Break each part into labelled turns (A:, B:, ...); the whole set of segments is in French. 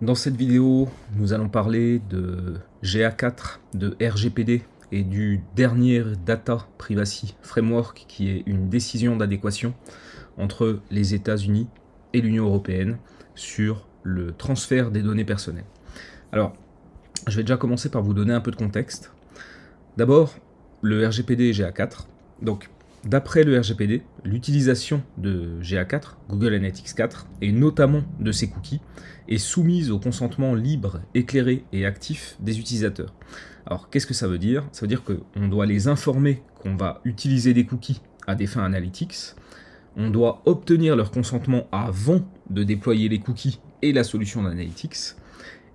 A: Dans cette vidéo, nous allons parler de GA4, de RGPD et du dernier Data Privacy Framework qui est une décision d'adéquation entre les États-Unis et l'Union européenne sur le transfert des données personnelles. Alors, je vais déjà commencer par vous donner un peu de contexte. D'abord, le RGPD et GA4. Donc, d'après le RGPD, l'utilisation de GA4, Google Analytics 4, et notamment de ses cookies, est soumise au consentement libre, éclairé et actif des utilisateurs. Alors, qu'est-ce que ça veut dire? Ça veut dire qu'on doit les informer qu'on va utiliser des cookies à des fins analytics, on doit obtenir leur consentement avant de déployer les cookies et la solution d'analytics,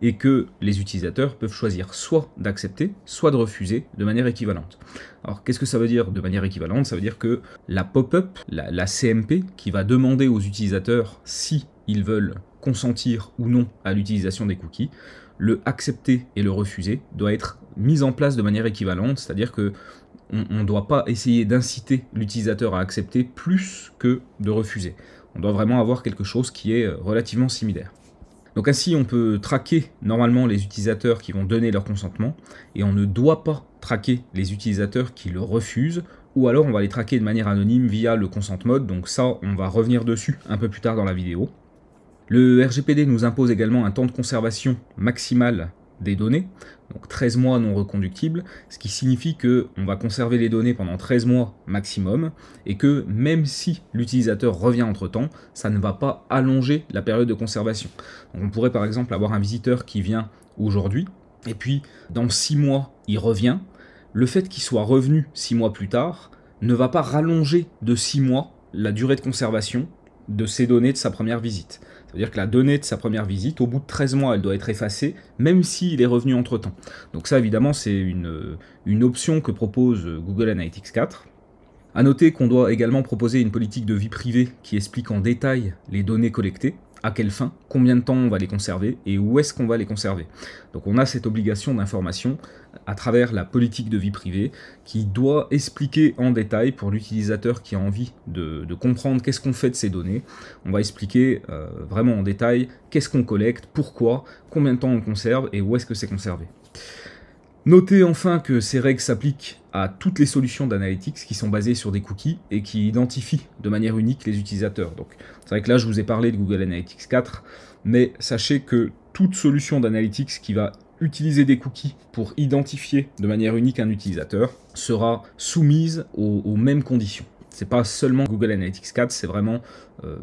A: et que les utilisateurs peuvent choisir soit d'accepter, soit de refuser de manière équivalente. Alors qu'est-ce que ça veut dire de manière équivalente? Ça veut dire que la pop-up, la CMP, qui va demander aux utilisateurs si ils veulent consentir ou non à l'utilisation des cookies, le accepter et le refuser doit être mis en place de manière équivalente, c'est-à-dire que on ne doit pas essayer d'inciter l'utilisateur à accepter plus que de refuser. On doit vraiment avoir quelque chose qui est relativement similaire. Donc ainsi, on peut traquer normalement les utilisateurs qui vont donner leur consentement, et on ne doit pas traquer les utilisateurs qui le refusent, ou alors on va les traquer de manière anonyme via le consent mode, donc ça, on va revenir dessus un peu plus tard dans la vidéo. Le RGPD nous impose également un temps de conservation maximal des données, donc 13 mois non reconductibles, ce qui signifie qu'on va conserver les données pendant 13 mois maximum, et que même si l'utilisateur revient entre-temps, ça ne va pas allonger la période de conservation. Donc on pourrait par exemple avoir un visiteur qui vient aujourd'hui, et puis dans 6 mois il revient. Le fait qu'il soit revenu 6 mois plus tard ne va pas rallonger de 6 mois la durée de conservation de ces données de sa première visite. Ça veut dire que la donnée de sa première visite, au bout de 13 mois, elle doit être effacée, même s'il est revenu entre-temps. Donc ça, évidemment, c'est une option que propose Google Analytics 4. A noter qu'on doit également proposer une politique de vie privée qui explique en détail les données collectées, à quelle fin, combien de temps on va les conserver et où est-ce qu'on va les conserver. Donc on a cette obligation d'information à travers la politique de vie privée qui doit expliquer en détail pour l'utilisateur qui a envie de comprendre qu'est-ce qu'on fait de ces données. On va expliquer vraiment en détail qu'est-ce qu'on collecte, pourquoi, combien de temps on conserve et où est-ce que c'est conservé. Notez enfin que ces règles s'appliquent à toutes les solutions d'analytics qui sont basées sur des cookies et qui identifient de manière unique les utilisateurs. Donc, c'est vrai que là, je vous ai parlé de Google Analytics 4, mais sachez que toute solution d'analytics qui va utiliser des cookies pour identifier de manière unique un utilisateur sera soumise aux mêmes conditions. C'est pas seulement Google Analytics 4, c'est vraiment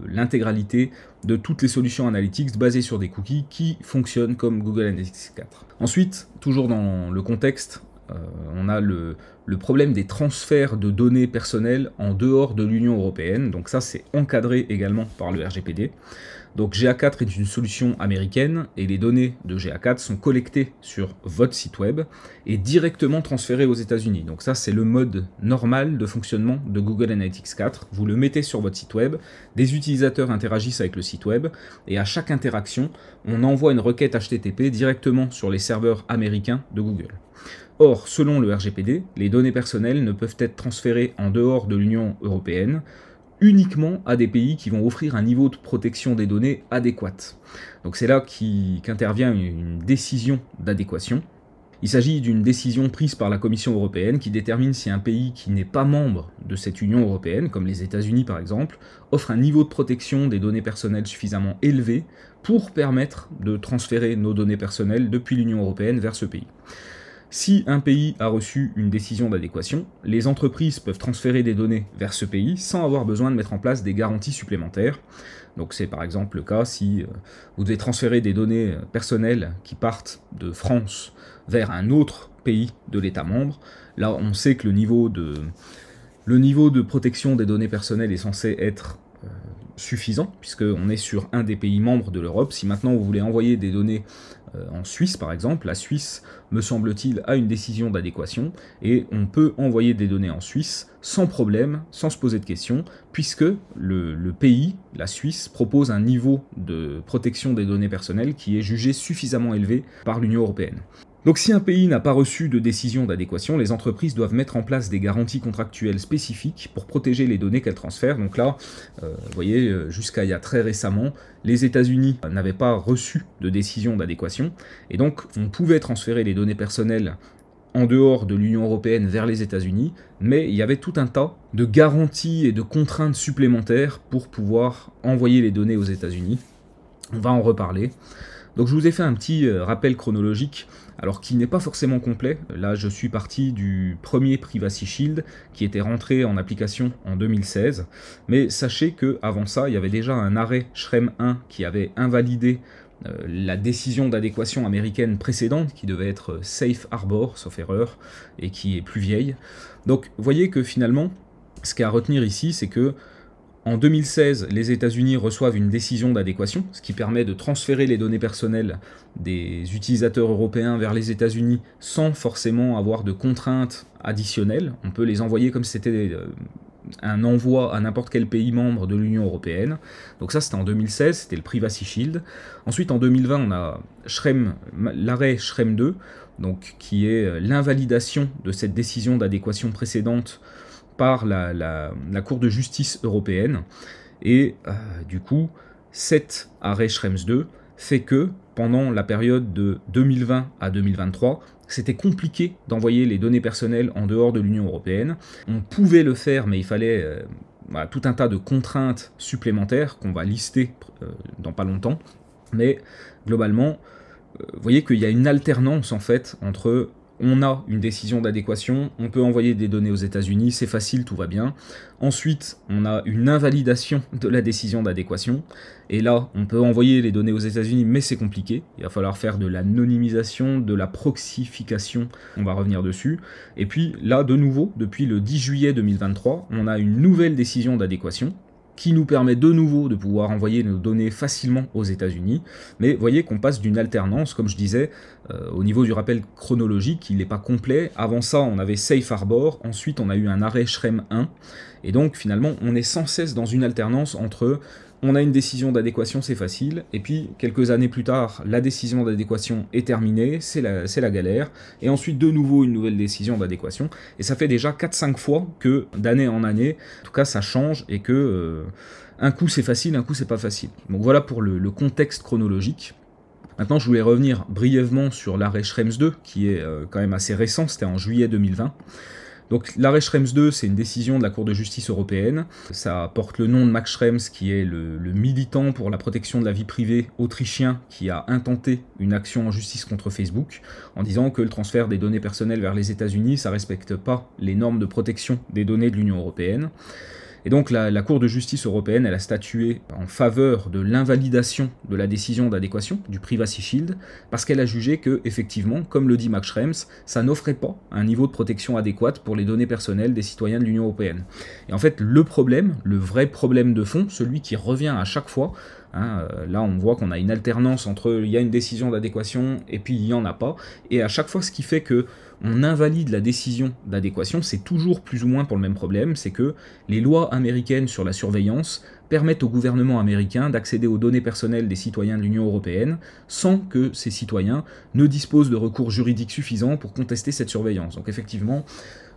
A: l'intégralité de toutes les solutions analytics basées sur des cookies qui fonctionnent comme Google Analytics 4. Ensuite, toujours dans le contexte, on a le problème des transferts de données personnelles en dehors de l'Union européenne. Donc ça, c'est encadré également par le RGPD. Donc GA4 est une solution américaine et les données de GA4 sont collectées sur votre site web et directement transférées aux États-Unis. Donc ça, c'est le mode normal de fonctionnement de Google Analytics 4. Vous le mettez sur votre site web, des utilisateurs interagissent avec le site web et à chaque interaction, on envoie une requête HTTP directement sur les serveurs américains de Google. Or, selon le RGPD, les données personnelles ne peuvent être transférées en dehors de l'Union européenne uniquement à des pays qui vont offrir un niveau de protection des données adéquat. Donc c'est là qu'intervient une décision d'adéquation. Il s'agit d'une décision prise par la Commission européenne qui détermine si un pays qui n'est pas membre de cette Union européenne, comme les États-Unis par exemple, offre un niveau de protection des données personnelles suffisamment élevé pour permettre de transférer nos données personnelles depuis l'Union européenne vers ce pays. Si un pays a reçu une décision d'adéquation, les entreprises peuvent transférer des données vers ce pays sans avoir besoin de mettre en place des garanties supplémentaires. Donc c'est par exemple le cas si vous devez transférer des données personnelles qui partent de France vers un autre pays de l'État membre. Là, on sait que le niveau de protection des données personnelles est censé être suffisant, puisqu'on est sur un des pays membres de l'Europe. Si maintenant vous voulez envoyer des données en Suisse par exemple, la Suisse, me semble-t-il, a une décision d'adéquation, et on peut envoyer des données en Suisse sans problème, sans se poser de questions, puisque le pays, la Suisse, propose un niveau de protection des données personnelles qui est jugé suffisamment élevé par l'Union européenne. Donc si un pays n'a pas reçu de décision d'adéquation, les entreprises doivent mettre en place des garanties contractuelles spécifiques pour protéger les données qu'elles transfèrent. Donc là, vous voyez, jusqu'à il y a très récemment, les États-Unis n'avaient pas reçu de décision d'adéquation, et donc on pouvait transférer les données personnelles en dehors de l'Union européenne vers les États-Unis, mais il y avait tout un tas de garanties et de contraintes supplémentaires pour pouvoir envoyer les données aux États-Unis. On va en reparler. Donc je vous ai fait un petit rappel chronologique, alors qui n'est pas forcément complet. Là je suis parti du premier Privacy Shield qui était rentré en application en 2016, mais sachez que avant ça il y avait déjà un arrêt Schrems 1 qui avait invalidé la décision d'adéquation américaine précédente, qui devait être Safe Harbor, sauf erreur, et qui est plus vieille. Donc vous voyez que finalement, ce qu'il y a à retenir ici, c'est que en 2016, les États-Unis reçoivent une décision d'adéquation, ce qui permet de transférer les données personnelles des utilisateurs européens vers les États-Unis sans forcément avoir de contraintes additionnelles. On peut les envoyer comme si c'était un envoi à n'importe quel pays membre de l'Union européenne. Donc ça, c'était en 2016, c'était le Privacy Shield. Ensuite, en 2020, on a l'arrêt Schrems 2, donc, qui est l'invalidation de cette décision d'adéquation précédente par la Cour de justice européenne. Et du coup, cet arrêt Schrems 2 fait que, pendant la période de 2020 à 2023, c'était compliqué d'envoyer les données personnelles en dehors de l'Union européenne. On pouvait le faire, mais il fallait tout un tas de contraintes supplémentaires qu'on va lister dans pas longtemps. Mais globalement, vous voyez qu'il y a une alternance en fait entre on a une décision d'adéquation, on peut envoyer des données aux États-Unis, c'est facile, tout va bien. Ensuite, on a une invalidation de la décision d'adéquation, et là, on peut envoyer les données aux États-Unis, mais c'est compliqué. Il va falloir faire de l'anonymisation, de la proxification, on va revenir dessus. Et puis là, de nouveau, depuis le 10 juillet 2023, on a une nouvelle décision d'adéquation, qui nous permet de nouveau de pouvoir envoyer nos données facilement aux États-Unis. Mais vous voyez qu'on passe d'une alternance, comme je disais, au niveau du rappel chronologique, il n'est pas complet. Avant ça, on avait Safe Harbor, ensuite on a eu un arrêt Schrems 1, et donc finalement, on est sans cesse dans une alternance entre on a une décision d'adéquation, c'est facile, et puis quelques années plus tard, la décision d'adéquation est terminée, c'est la galère, et ensuite de nouveau une nouvelle décision d'adéquation, et ça fait déjà 4-5 fois que, d'année en année, en tout cas ça change, et que un coup c'est facile, un coup c'est pas facile. Donc voilà pour le contexte chronologique. Maintenant je voulais revenir brièvement sur l'arrêt Schrems 2, qui est quand même assez récent, c'était en juillet 2020. Donc l'arrêt Schrems 2, c'est une décision de la Cour de justice européenne. Ça porte le nom de Max Schrems, qui est le militant pour la protection de la vie privée autrichien qui a intenté une action en justice contre Facebook en disant que le transfert des données personnelles vers les États-Unis, ça ne respecte pas les normes de protection des données de l'Union européenne. Et donc la Cour de justice européenne, elle a statué en faveur de l'invalidation de la décision d'adéquation du Privacy Shield, parce qu'elle a jugé que, effectivement, comme le dit Max Schrems, ça n'offrait pas un niveau de protection adéquat pour les données personnelles des citoyens de l'Union européenne. Et en fait, le problème, le vrai problème de fond, celui qui revient à chaque fois, là on voit qu'on a une alternance entre il y a une décision d'adéquation et puis il n'y en a pas, et à chaque fois ce qui fait que on invalide la décision d'adéquation, c'est toujours plus ou moins pour le même problème, c'est que les lois américaines sur la surveillance permettent au gouvernement américain d'accéder aux données personnelles des citoyens de l'Union européenne sans que ces citoyens ne disposent de recours juridiques suffisants pour contester cette surveillance. Donc effectivement,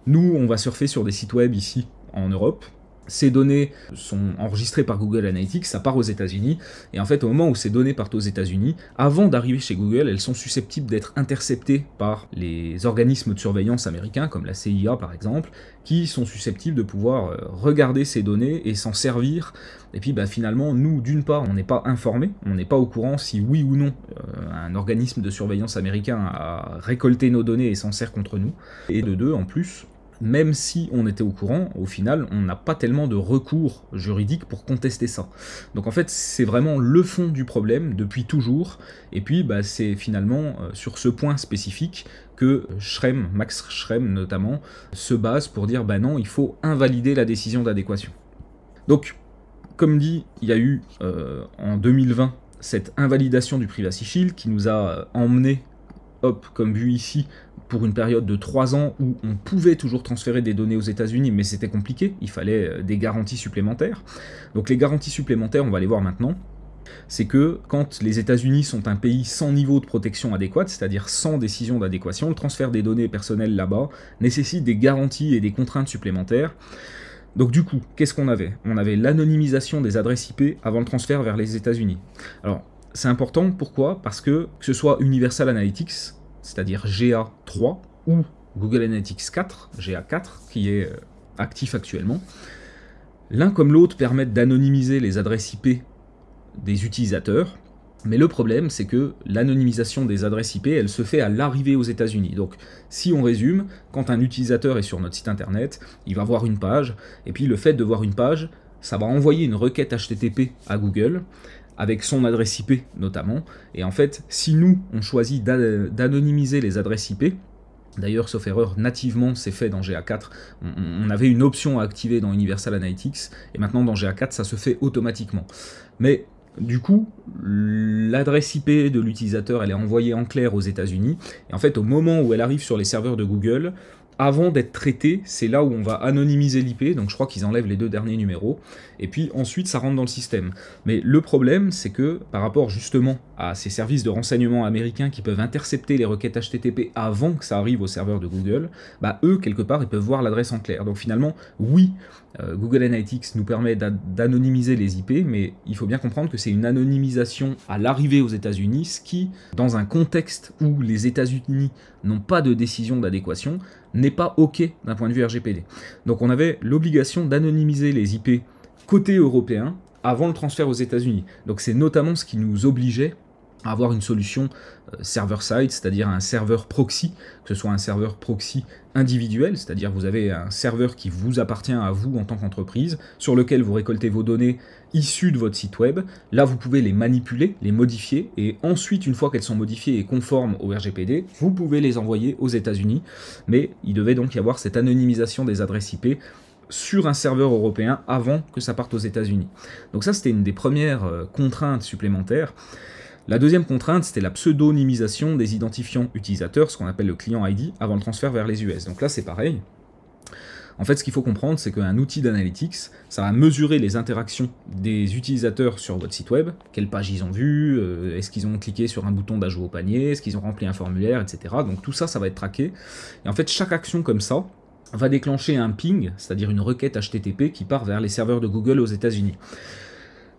A: nous on va surfer sur des sites web ici en Europe. Ces données sont enregistrées par Google Analytics, ça part aux États-Unis, et en fait au moment où ces données partent aux États-Unis, avant d'arriver chez Google, elles sont susceptibles d'être interceptées par les organismes de surveillance américains, comme la CIA par exemple, qui sont susceptibles de pouvoir regarder ces données et s'en servir. Et puis finalement, nous, d'une part, on n'est pas informés, on n'est pas au courant si oui ou non un organisme de surveillance américain a récolté nos données et s'en sert contre nous, et de deux, en plus, même si on était au courant, au final, on n'a pas tellement de recours juridique pour contester ça. Donc en fait, c'est vraiment le fond du problème depuis toujours, et puis c'est finalement sur ce point spécifique que Max Schrems notamment, se base pour dire non, il faut invalider la décision d'adéquation. Donc, comme dit, il y a eu en 2020 cette invalidation du Privacy Shield qui nous a emmené, comme vu ici, pour une période de 3 ans où on pouvait toujours transférer des données aux États-Unis, mais c'était compliqué, il fallait des garanties supplémentaires. Donc les garanties supplémentaires, on va les voir maintenant. c'est que quand les États-Unis sont un pays sans niveau de protection adéquate, c'est-à-dire sans décision d'adéquation, le transfert des données personnelles là-bas nécessite des garanties et des contraintes supplémentaires. Donc du coup, qu'est-ce qu'on avait? On avait l'anonymisation des adresses IP avant le transfert vers les États-Unis. Alors, c'est important, pourquoi? Parce que ce soit Universal Analytics, c'est-à-dire GA3, ou Google Analytics 4, GA4, qui est actif actuellement, l'un comme l'autre permettent d'anonymiser les adresses IP des utilisateurs, mais le problème c'est que l'anonymisation des adresses IP, elle se fait à l'arrivée aux États-Unis. Donc si on résume, quand un utilisateur est sur notre site internet, il va voir une page, et puis le fait de voir une page, ça va envoyer une requête HTTP à Google, avec son adresse IP notamment, et en fait, si nous, on choisit d'anonymiser les adresses IP, d'ailleurs, sauf erreur, nativement, c'est fait dans GA4. On avait une option à activer dans Universal Analytics, et maintenant dans GA4, ça se fait automatiquement. Mais du coup, l'adresse IP de l'utilisateur, elle est envoyée en clair aux États-Unis, et en fait, au moment où elle arrive sur les serveurs de Google, avant d'être traitée, c'est là où on va anonymiser l'IP, donc je crois qu'ils enlèvent les 2 derniers numéros, et puis ensuite ça rentre dans le système. Mais le problème, c'est que par rapport justement à ces services de renseignement américains qui peuvent intercepter les requêtes HTTP avant que ça arrive au serveur de Google, bah eux, quelque part, ils peuvent voir l'adresse en clair. Donc finalement, oui, Google Analytics nous permet d'anonymiser les IP, mais il faut bien comprendre que c'est une anonymisation à l'arrivée aux États-Unis, ce qui, dans un contexte où les États-Unis n'ont pas de décision d'adéquation, n'est pas OK d'un point de vue RGPD. Donc on avait l'obligation d'anonymiser les IP côté européen avant le transfert aux États-Unis. Donc c'est notamment ce qui nous obligeait à avoir une solution server-side, c'est-à-dire un serveur proxy, que ce soit un serveur proxy individuel, c'est-à-dire vous avez un serveur qui vous appartient à vous en tant qu'entreprise, sur lequel vous récoltez vos données issues de votre site web. Là, vous pouvez les manipuler, les modifier, et ensuite, une fois qu'elles sont modifiées et conformes au RGPD, vous pouvez les envoyer aux États-Unis. Mais il devait donc y avoir cette anonymisation des adresses IP sur un serveur européen avant que ça parte aux États-Unis. Donc ça, c'était une des premières contraintes supplémentaires. La deuxième contrainte, c'était la pseudonymisation des identifiants utilisateurs, ce qu'on appelle le client ID, avant le transfert vers les US. Donc là, c'est pareil. En fait, ce qu'il faut comprendre, c'est qu'un outil d'analytics, ça va mesurer les interactions des utilisateurs sur votre site web, quelle page ils ont vu, est-ce qu'ils ont cliqué sur un bouton d'ajout au panier, est-ce qu'ils ont rempli un formulaire, etc. Donc tout ça, ça va être traqué. Et en fait, chaque action comme ça va déclencher un ping, c'est-à-dire une requête HTTP qui part vers les serveurs de Google aux États-Unis.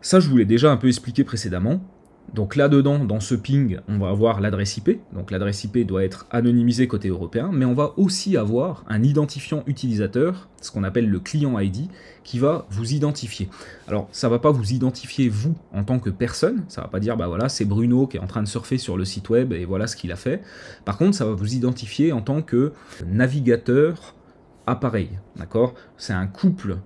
A: Ça, je vous l'ai déjà un peu expliqué précédemment. Donc là-dedans, dans ce ping, on va avoir l'adresse IP. Donc l'adresse IP doit être anonymisée côté européen, mais on va aussi avoir un identifiant utilisateur, ce qu'on appelle le client ID, qui va vous identifier. Alors ça ne va pas vous identifier vous en tant que personne, ça ne va pas dire bah voilà c'est Bruno qui est en train de surfer sur le site web et voilà ce qu'il a fait. Par contre, ça va vous identifier en tant que navigateur appareil, d'accord? C'est un couple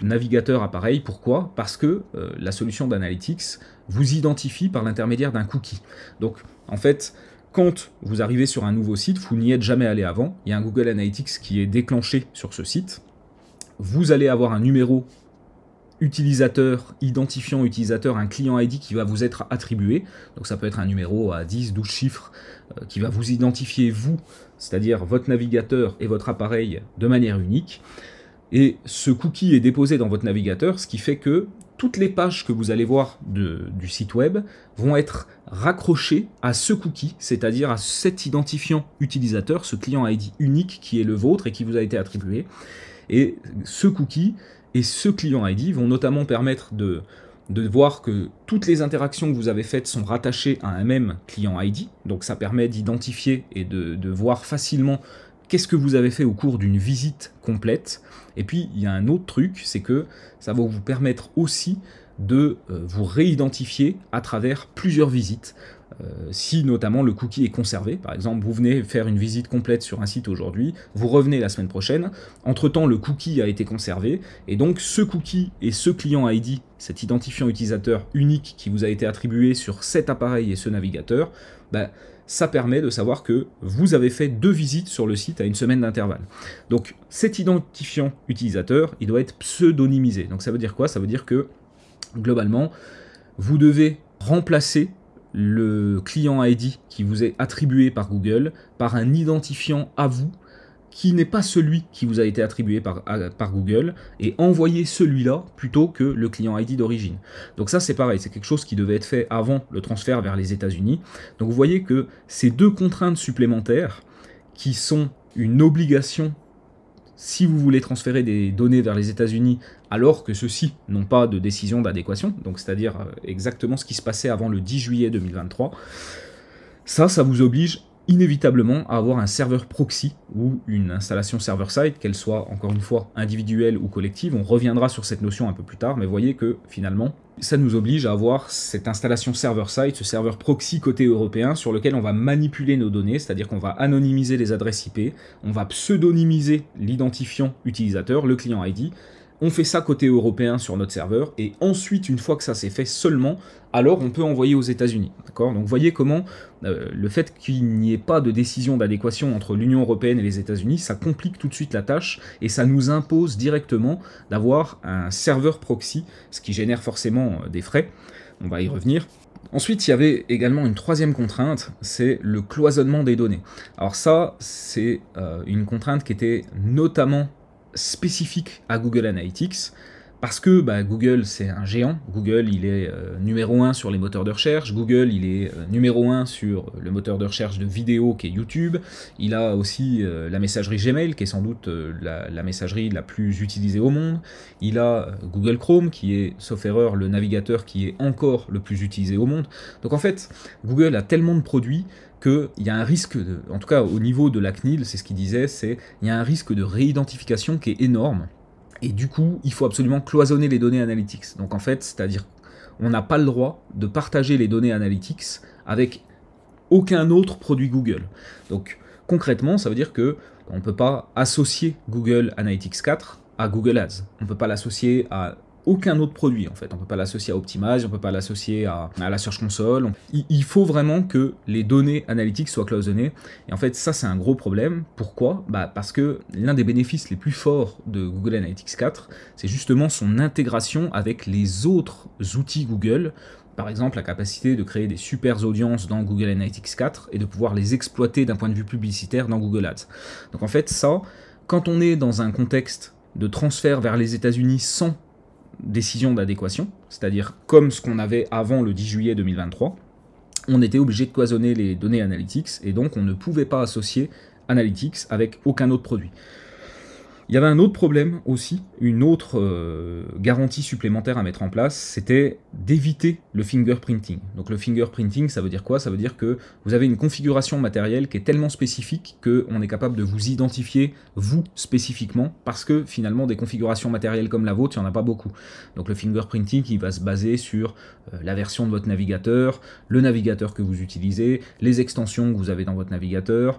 A: navigateur-appareil. Pourquoi? Parce que la solution d'Analytics vous identifie par l'intermédiaire d'un cookie. Donc, en fait, quand vous arrivez sur un nouveau site, vous n'y êtes jamais allé avant, il y a un Google Analytics qui est déclenché sur ce site, vous allez avoir un numéro utilisateur, identifiant utilisateur, un client ID qui va vous être attribué. Donc ça peut être un numéro à 10, 12 chiffres qui va vous identifier vous, c'est-à-dire votre navigateur et votre appareil de manière unique. Et ce cookie est déposé dans votre navigateur, ce qui fait que toutes les pages que vous allez voir du site web vont être raccrochées à ce cookie, c'est-à-dire à cet identifiant utilisateur, ce client ID unique qui est le vôtre et qui vous a été attribué. Et ce cookie et ce client ID vont notamment permettre de voir que toutes les interactions que vous avez faites sont rattachées à un même client ID. Donc ça permet d'identifier et de voir facilement qu'est-ce que vous avez fait au cours d'une visite complète. Et puis, il y a un autre truc, c'est que ça va vous permettre aussi de vous réidentifier à travers plusieurs visites. Si notamment le cookie est conservé, par exemple, vous venez faire une visite complète sur un site aujourd'hui, vous revenez la semaine prochaine, entre-temps le cookie a été conservé, et donc ce cookie et ce client ID, cet identifiant utilisateur unique qui vous a été attribué sur cet appareil et ce navigateur, bah, ça permet de savoir que vous avez fait 2 visites sur le site à une semaine d'intervalle. Donc cet identifiant utilisateur, il doit être pseudonymisé. Donc ça veut dire quoi? Ça veut dire que, globalement, vous devez remplacer le client ID qui vous est attribué par Google par un identifiant à vous qui n'est pas celui qui vous a été attribué par Google et envoyer celui-là plutôt que le client ID d'origine. Donc ça c'est pareil, c'est quelque chose qui devait être fait avant le transfert vers les États-Unis. Donc vous voyez que ces deux contraintes supplémentaires qui sont une obligation si vous voulez transférer des données vers les États-Unis alors que ceux-ci n'ont pas de décision d'adéquation, donc c'est-à-dire exactement ce qui se passait avant le 10 juillet 2023, ça vous oblige inévitablement à avoir un serveur proxy ou une installation server-side, qu'elle soit encore une fois individuelle ou collective. On reviendra sur cette notion un peu plus tard, mais voyez que finalement, ça nous oblige à avoir cette installation server-side, ce serveur proxy côté européen sur lequel on va manipuler nos données, c'est-à-dire qu'on va anonymiser les adresses IP, on va pseudonymiser l'identifiant utilisateur, le client ID. On fait ça côté européen sur notre serveur, et ensuite, une fois que ça s'est fait seulement, alors on peut envoyer aux États-Unis. D'accord ? Donc voyez comment le fait qu'il n'y ait pas de décision d'adéquation entre l'Union européenne et les États-Unis, ça complique tout de suite la tâche, et ça nous impose directement d'avoir un serveur proxy, ce qui génère forcément des frais. On va y revenir. Ensuite, il y avait également une troisième contrainte, c'est le cloisonnement des données. Alors ça, c'est une contrainte qui était notamment spécifique à Google Analytics, parce que Google c'est un géant, Google il est numéro 1 sur les moteurs de recherche, Google il est numéro 1 sur le moteur de recherche de vidéo qui est YouTube, il a aussi la messagerie Gmail qui est sans doute la messagerie la plus utilisée au monde, il a Google Chrome qui est, sauf erreur, le navigateur qui est encore le plus utilisé au monde. Donc en fait, Google a tellement de produits qu'il y a un risque, en tout cas au niveau de la CNIL, c'est ce qu'il disait, il y a un risque de réidentification qui est énorme, et du coup, il faut absolument cloisonner les données analytics. Donc en fait, c'est-à-dire on n'a pas le droit de partager les données analytics avec aucun autre produit Google. Donc concrètement, ça veut dire que on ne peut pas associer Google Analytics 4 à Google Ads. On ne peut pas l'associer à aucun autre produit en fait. On ne peut pas l'associer à Optimize, on ne peut pas l'associer à la Search Console. Il faut vraiment que les données analytiques soient cloisonnées. Et en fait, ça c'est un gros problème. Pourquoi ? Parce que l'un des bénéfices les plus forts de Google Analytics 4, c'est justement son intégration avec les autres outils Google. Par exemple, la capacité de créer des super audiences dans Google Analytics 4 et de pouvoir les exploiter d'un point de vue publicitaire dans Google Ads. Donc en fait, ça, quand on est dans un contexte de transfert vers les États-Unis sans décision d'adéquation, c'est-à-dire comme ce qu'on avait avant le 10 juillet 2023, on était obligé de cloisonner les données Analytics, et donc on ne pouvait pas associer Analytics avec aucun autre produit. Il y avait un autre problème aussi, une autre garantie supplémentaire à mettre en place, c'était d'éviter le fingerprinting. Donc le fingerprinting, ça veut dire quoi ? Ça veut dire que vous avez une configuration matérielle qui est tellement spécifique qu'on est capable de vous identifier, vous, spécifiquement, parce que finalement, des configurations matérielles comme la vôtre, il n'y en a pas beaucoup. Donc le fingerprinting, il va se baser sur la version de votre navigateur, le navigateur que vous utilisez, les extensions que vous avez dans votre navigateur,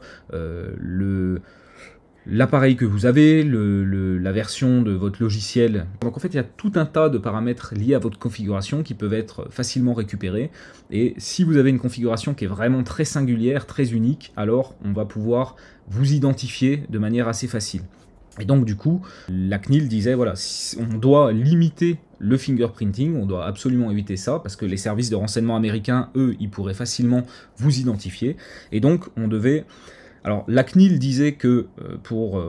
A: l'appareil que vous avez, la version de votre logiciel. Donc en fait, il y a tout un tas de paramètres liés à votre configuration qui peuvent être facilement récupérés. Et si vous avez une configuration qui est vraiment très singulière, très unique, alors on va pouvoir vous identifier de manière assez facile. Et donc du coup, la CNIL disait, voilà, on doit limiter le fingerprinting, on doit absolument éviter ça, parce que les services de renseignement américains, eux, ils pourraient facilement vous identifier. Et donc on devait... Alors, la CNIL disait que pour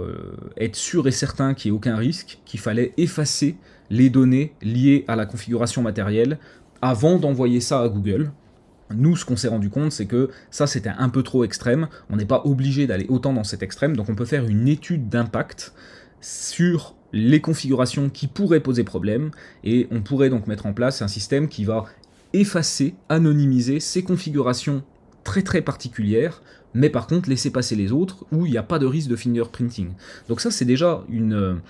A: être sûr et certain qu'il n'y ait aucun risque, qu'il fallait effacer les données liées à la configuration matérielle avant d'envoyer ça à Google. Nous, ce qu'on s'est rendu compte, c'est que ça, c'était un peu trop extrême. On n'est pas obligé d'aller autant dans cet extrême, donc on peut faire une étude d'impact sur les configurations qui pourraient poser problème, et on pourrait donc mettre en place un système qui va effacer, anonymiser ces configurations très très particulières, mais par contre laisser passer les autres où il n'y a pas de risque de fingerprinting. Donc ça c'est déjà une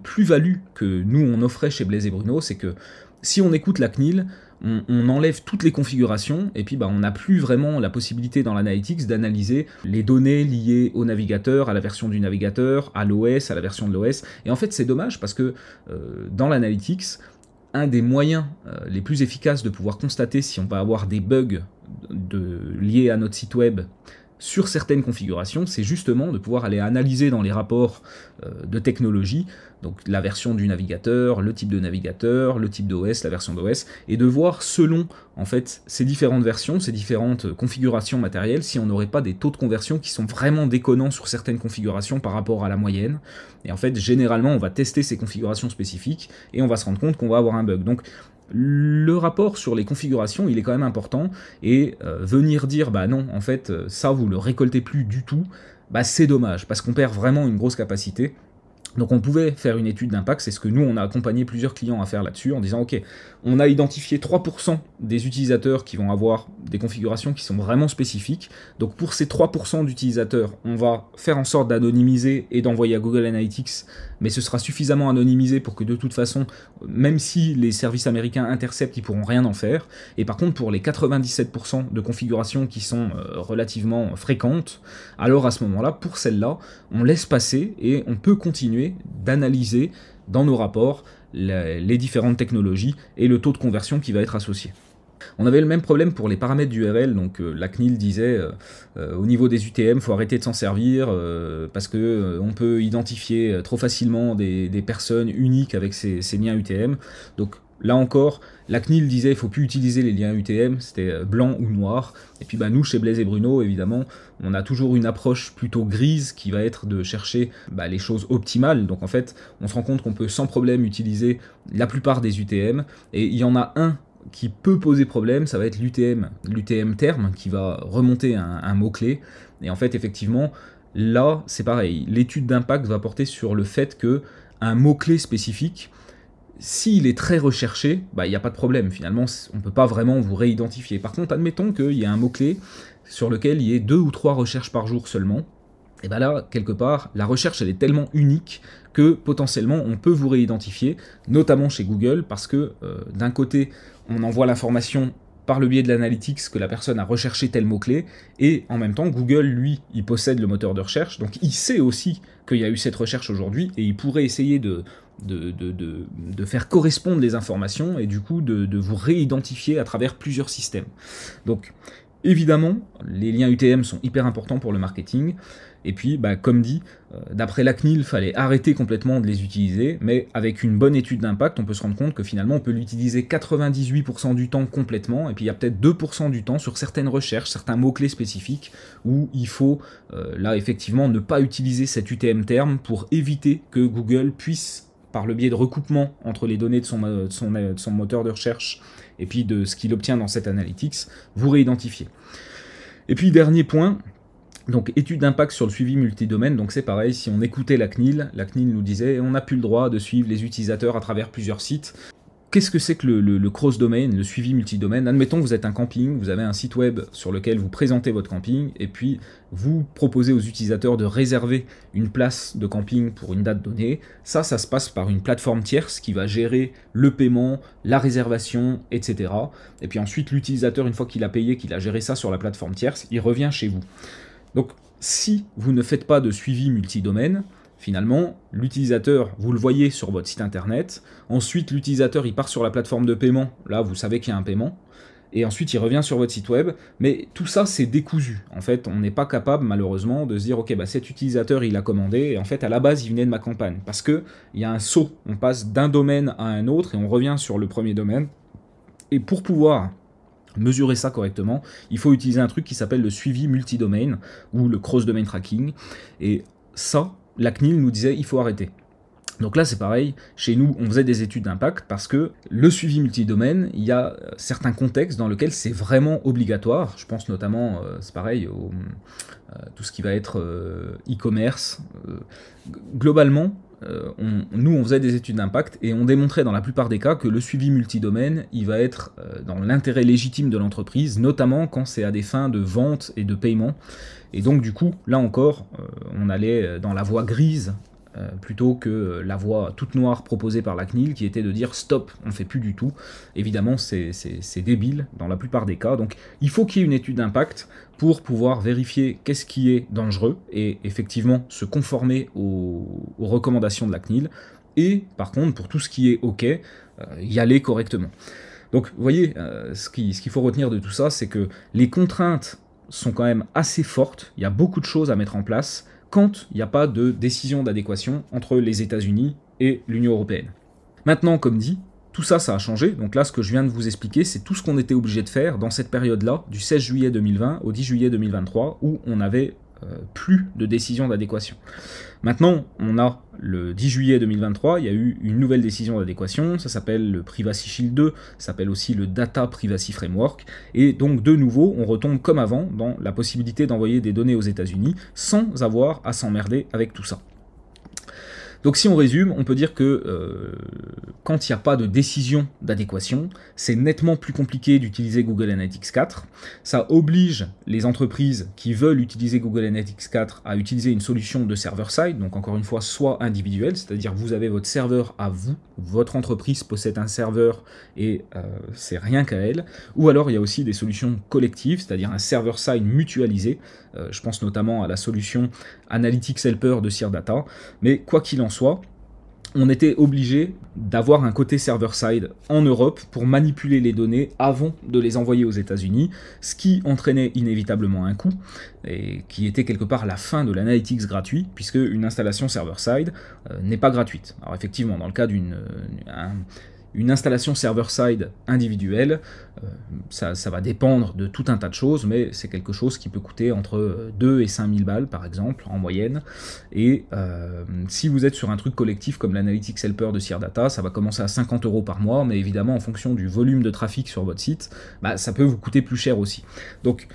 A: plus-value que nous on offrait chez Blaise et Bruno, c'est que si on écoute la CNIL, on enlève toutes les configurations et puis on n'a plus vraiment la possibilité dans l'analytics d'analyser les données liées au navigateur, à la version du navigateur, à l'OS, à la version de l'OS. Et en fait c'est dommage parce que dans l'analytics, un des moyens les plus efficaces de pouvoir constater si on va avoir des bugs liés à notre site web sur certaines configurations, c'est justement de pouvoir aller analyser dans les rapports de technologie, donc la version du navigateur, le type de navigateur, le type d'OS, la version d'OS, et de voir selon en fait ces différentes versions, ces différentes configurations matérielles, si on n'aurait pas des taux de conversion qui sont vraiment déconnants sur certaines configurations par rapport à la moyenne. Et en fait, généralement, on va tester ces configurations spécifiques et on va se rendre compte qu'on va avoir un bug. Donc, le rapport sur les configurations, il est quand même important, et venir dire bah non, en fait, ça vous le récoltez plus du tout, bah c'est dommage, parce qu'on perd vraiment une grosse capacité. Donc on pouvait faire une étude d'impact, c'est ce que nous on a accompagné plusieurs clients à faire là-dessus, en disant ok, on a identifié 3% des utilisateurs qui vont avoir des configurations qui sont vraiment spécifiques, donc pour ces 3% d'utilisateurs, on va faire en sorte d'anonymiser et d'envoyer à Google Analytics, mais ce sera suffisamment anonymisé pour que de toute façon, même si les services américains interceptent, ils pourront rien en faire, et par contre pour les 97% de configurations qui sont relativement fréquentes, alors à ce moment-là, pour celles-là, on laisse passer et on peut continuer d'analyser dans nos rapports les différentes technologies et le taux de conversion qui va être associé. On avait le même problème pour les paramètres d'URL, donc la CNIL disait au niveau des UTM, il faut arrêter de s'en servir parce que on peut identifier trop facilement des personnes uniques avec ces liens UTM. Donc là encore, la CNIL disait il ne faut plus utiliser les liens UTM, c'était blanc ou noir. Et puis bah, nous, chez Blaise et Bruno, évidemment, on a toujours une approche plutôt grise qui va être de chercher les choses optimales. Donc en fait, on se rend compte qu'on peut sans problème utiliser la plupart des UTM. Et il y en a un qui peut poser problème, ça va être l'UTM terme, qui va remonter un mot-clé. Et en fait, effectivement, là, c'est pareil. L'étude d'impact va porter sur le fait que un mot-clé spécifique, s'il est très recherché, il n'y a pas de problème. Finalement, on ne peut pas vraiment vous réidentifier. Par contre, admettons qu'il y a un mot-clé sur lequel il y ait 2 ou 3 recherches par jour seulement. Et bien là, quelque part, la recherche, elle est tellement unique que potentiellement, on peut vous réidentifier, notamment chez Google, parce que d'un côté, on envoie l'information par le biais de l'analytics que la personne a recherché tel mot-clé, et en même temps, Google, lui, il possède le moteur de recherche, donc il sait aussi qu'il y a eu cette recherche aujourd'hui, et il pourrait essayer de faire correspondre les informations, et du coup, de vous réidentifier à travers plusieurs systèmes. Donc, évidemment, les liens UTM sont hyper importants pour le marketing, et puis, comme dit, d'après la CNIL, il fallait arrêter complètement de les utiliser, mais avec une bonne étude d'impact, on peut se rendre compte que finalement, on peut l'utiliser 98% du temps complètement, et puis il y a peut-être 2% du temps sur certaines recherches, certains mots-clés spécifiques, où il faut, là, effectivement, ne pas utiliser cet UTM terme pour éviter que Google puisse, par le biais de recoupement entre les données de son moteur de recherche et puis de ce qu'il obtient dans cette analytics, vous réidentifier. Et puis, dernier point, donc étude d'impact sur le suivi multidomaine, donc c'est pareil, si on écoutait la CNIL nous disait on n'a plus le droit de suivre les utilisateurs à travers plusieurs sites. Qu'est-ce que c'est que le cross-domain, le suivi multidomaine? Admettons que vous êtes un camping, vous avez un site web sur lequel vous présentez votre camping, et puis vous proposez aux utilisateurs de réserver une place de camping pour une date donnée. Ça se passe par une plateforme tierce qui va gérer le paiement, la réservation, etc. Et puis ensuite, l'utilisateur, une fois qu'il a payé, qu'il a géré ça sur la plateforme tierce, il revient chez vous. Donc, si vous ne faites pas de suivi multidomaine, finalement, l'utilisateur, vous le voyez sur votre site internet, ensuite l'utilisateur il part sur la plateforme de paiement, là vous savez qu'il y a un paiement, et ensuite il revient sur votre site web, mais tout ça c'est décousu. En fait, on n'est pas capable malheureusement de se dire ok, cet utilisateur il a commandé, et en fait à la base il venait de ma campagne, parce qu'il y a un saut, on passe d'un domaine à un autre, et on revient sur le premier domaine, et pour pouvoir mesurer ça correctement, il faut utiliser un truc qui s'appelle le suivi multidomain, ou le cross-domain tracking, et ça, la CNIL nous disait il faut arrêter. Donc là c'est pareil, chez nous on faisait des études d'impact parce que le suivi multidomaine, il y a certains contextes dans lesquels c'est vraiment obligatoire. Je pense notamment, c'est pareil, tout ce qui va être e-commerce. Globalement, nous on faisait des études d'impact et on démontrait dans la plupart des cas que le suivi multidomaine, il va être dans l'intérêt légitime de l'entreprise, notamment quand c'est à des fins de vente et de paiement. Et donc du coup, là encore, on allait dans la voie grise, plutôt que la voie toute noire proposée par la CNIL, qui était de dire stop, on ne fait plus du tout. Évidemment, c'est débile dans la plupart des cas. Donc il faut qu'il y ait une étude d'impact pour pouvoir vérifier qu'est-ce qui est dangereux et effectivement se conformer aux recommandations de la CNIL. Et par contre, pour tout ce qui est OK, y aller correctement. Donc vous voyez, ce qu'il faut retenir de tout ça, c'est que les contraintes sont quand même assez fortes, il y a beaucoup de choses à mettre en place quand il n'y a pas de décision d'adéquation entre les États-Unis et l'Union européenne. Maintenant, comme dit, tout ça, ça a changé. Donc là, ce que je viens de vous expliquer, c'est tout ce qu'on était obligé de faire dans cette période-là, du 16 juillet 2020 au 10 juillet 2023, où on n'avait plus de décision d'adéquation. Maintenant, on a le 10 juillet 2023, il y a eu une nouvelle décision d'adéquation, ça s'appelle le Privacy Shield 2, ça s'appelle aussi le Data Privacy Framework, et donc de nouveau, on retombe comme avant dans la possibilité d'envoyer des données aux États-Unis sans avoir à s'emmerder avec tout ça. Donc si on résume, on peut dire que quand il n'y a pas de décision d'adéquation, c'est nettement plus compliqué d'utiliser Google Analytics 4. Ça oblige les entreprises qui veulent utiliser Google Analytics 4 à utiliser une solution de server-side, donc encore une fois, soit individuelle, c'est-à-dire vous avez votre serveur à vous, votre entreprise possède un serveur et c'est rien qu'à elle, ou alors il y a aussi des solutions collectives, c'est-à-dire un server-side mutualisé, je pense notamment à la solution Analytics Helper de Sirdata, mais quoi qu'il en soit, on était obligé d'avoir un côté server-side en Europe pour manipuler les données avant de les envoyer aux États-Unis, ce qui entraînait inévitablement un coût, et qui était quelque part la fin de l'analytics gratuit, puisque une installation server-side n'est pas gratuite. Alors effectivement, dans le cas d'une installation server-side individuelle, ça va dépendre de tout un tas de choses, mais c'est quelque chose qui peut coûter entre 2 et 5 000 balles, par exemple, en moyenne. Et si vous êtes sur un truc collectif comme l'Analytics Helper de Sirdata, ça va commencer à 50 € par mois, mais évidemment, en fonction du volume de trafic sur votre site, ça peut vous coûter plus cher aussi. Donc,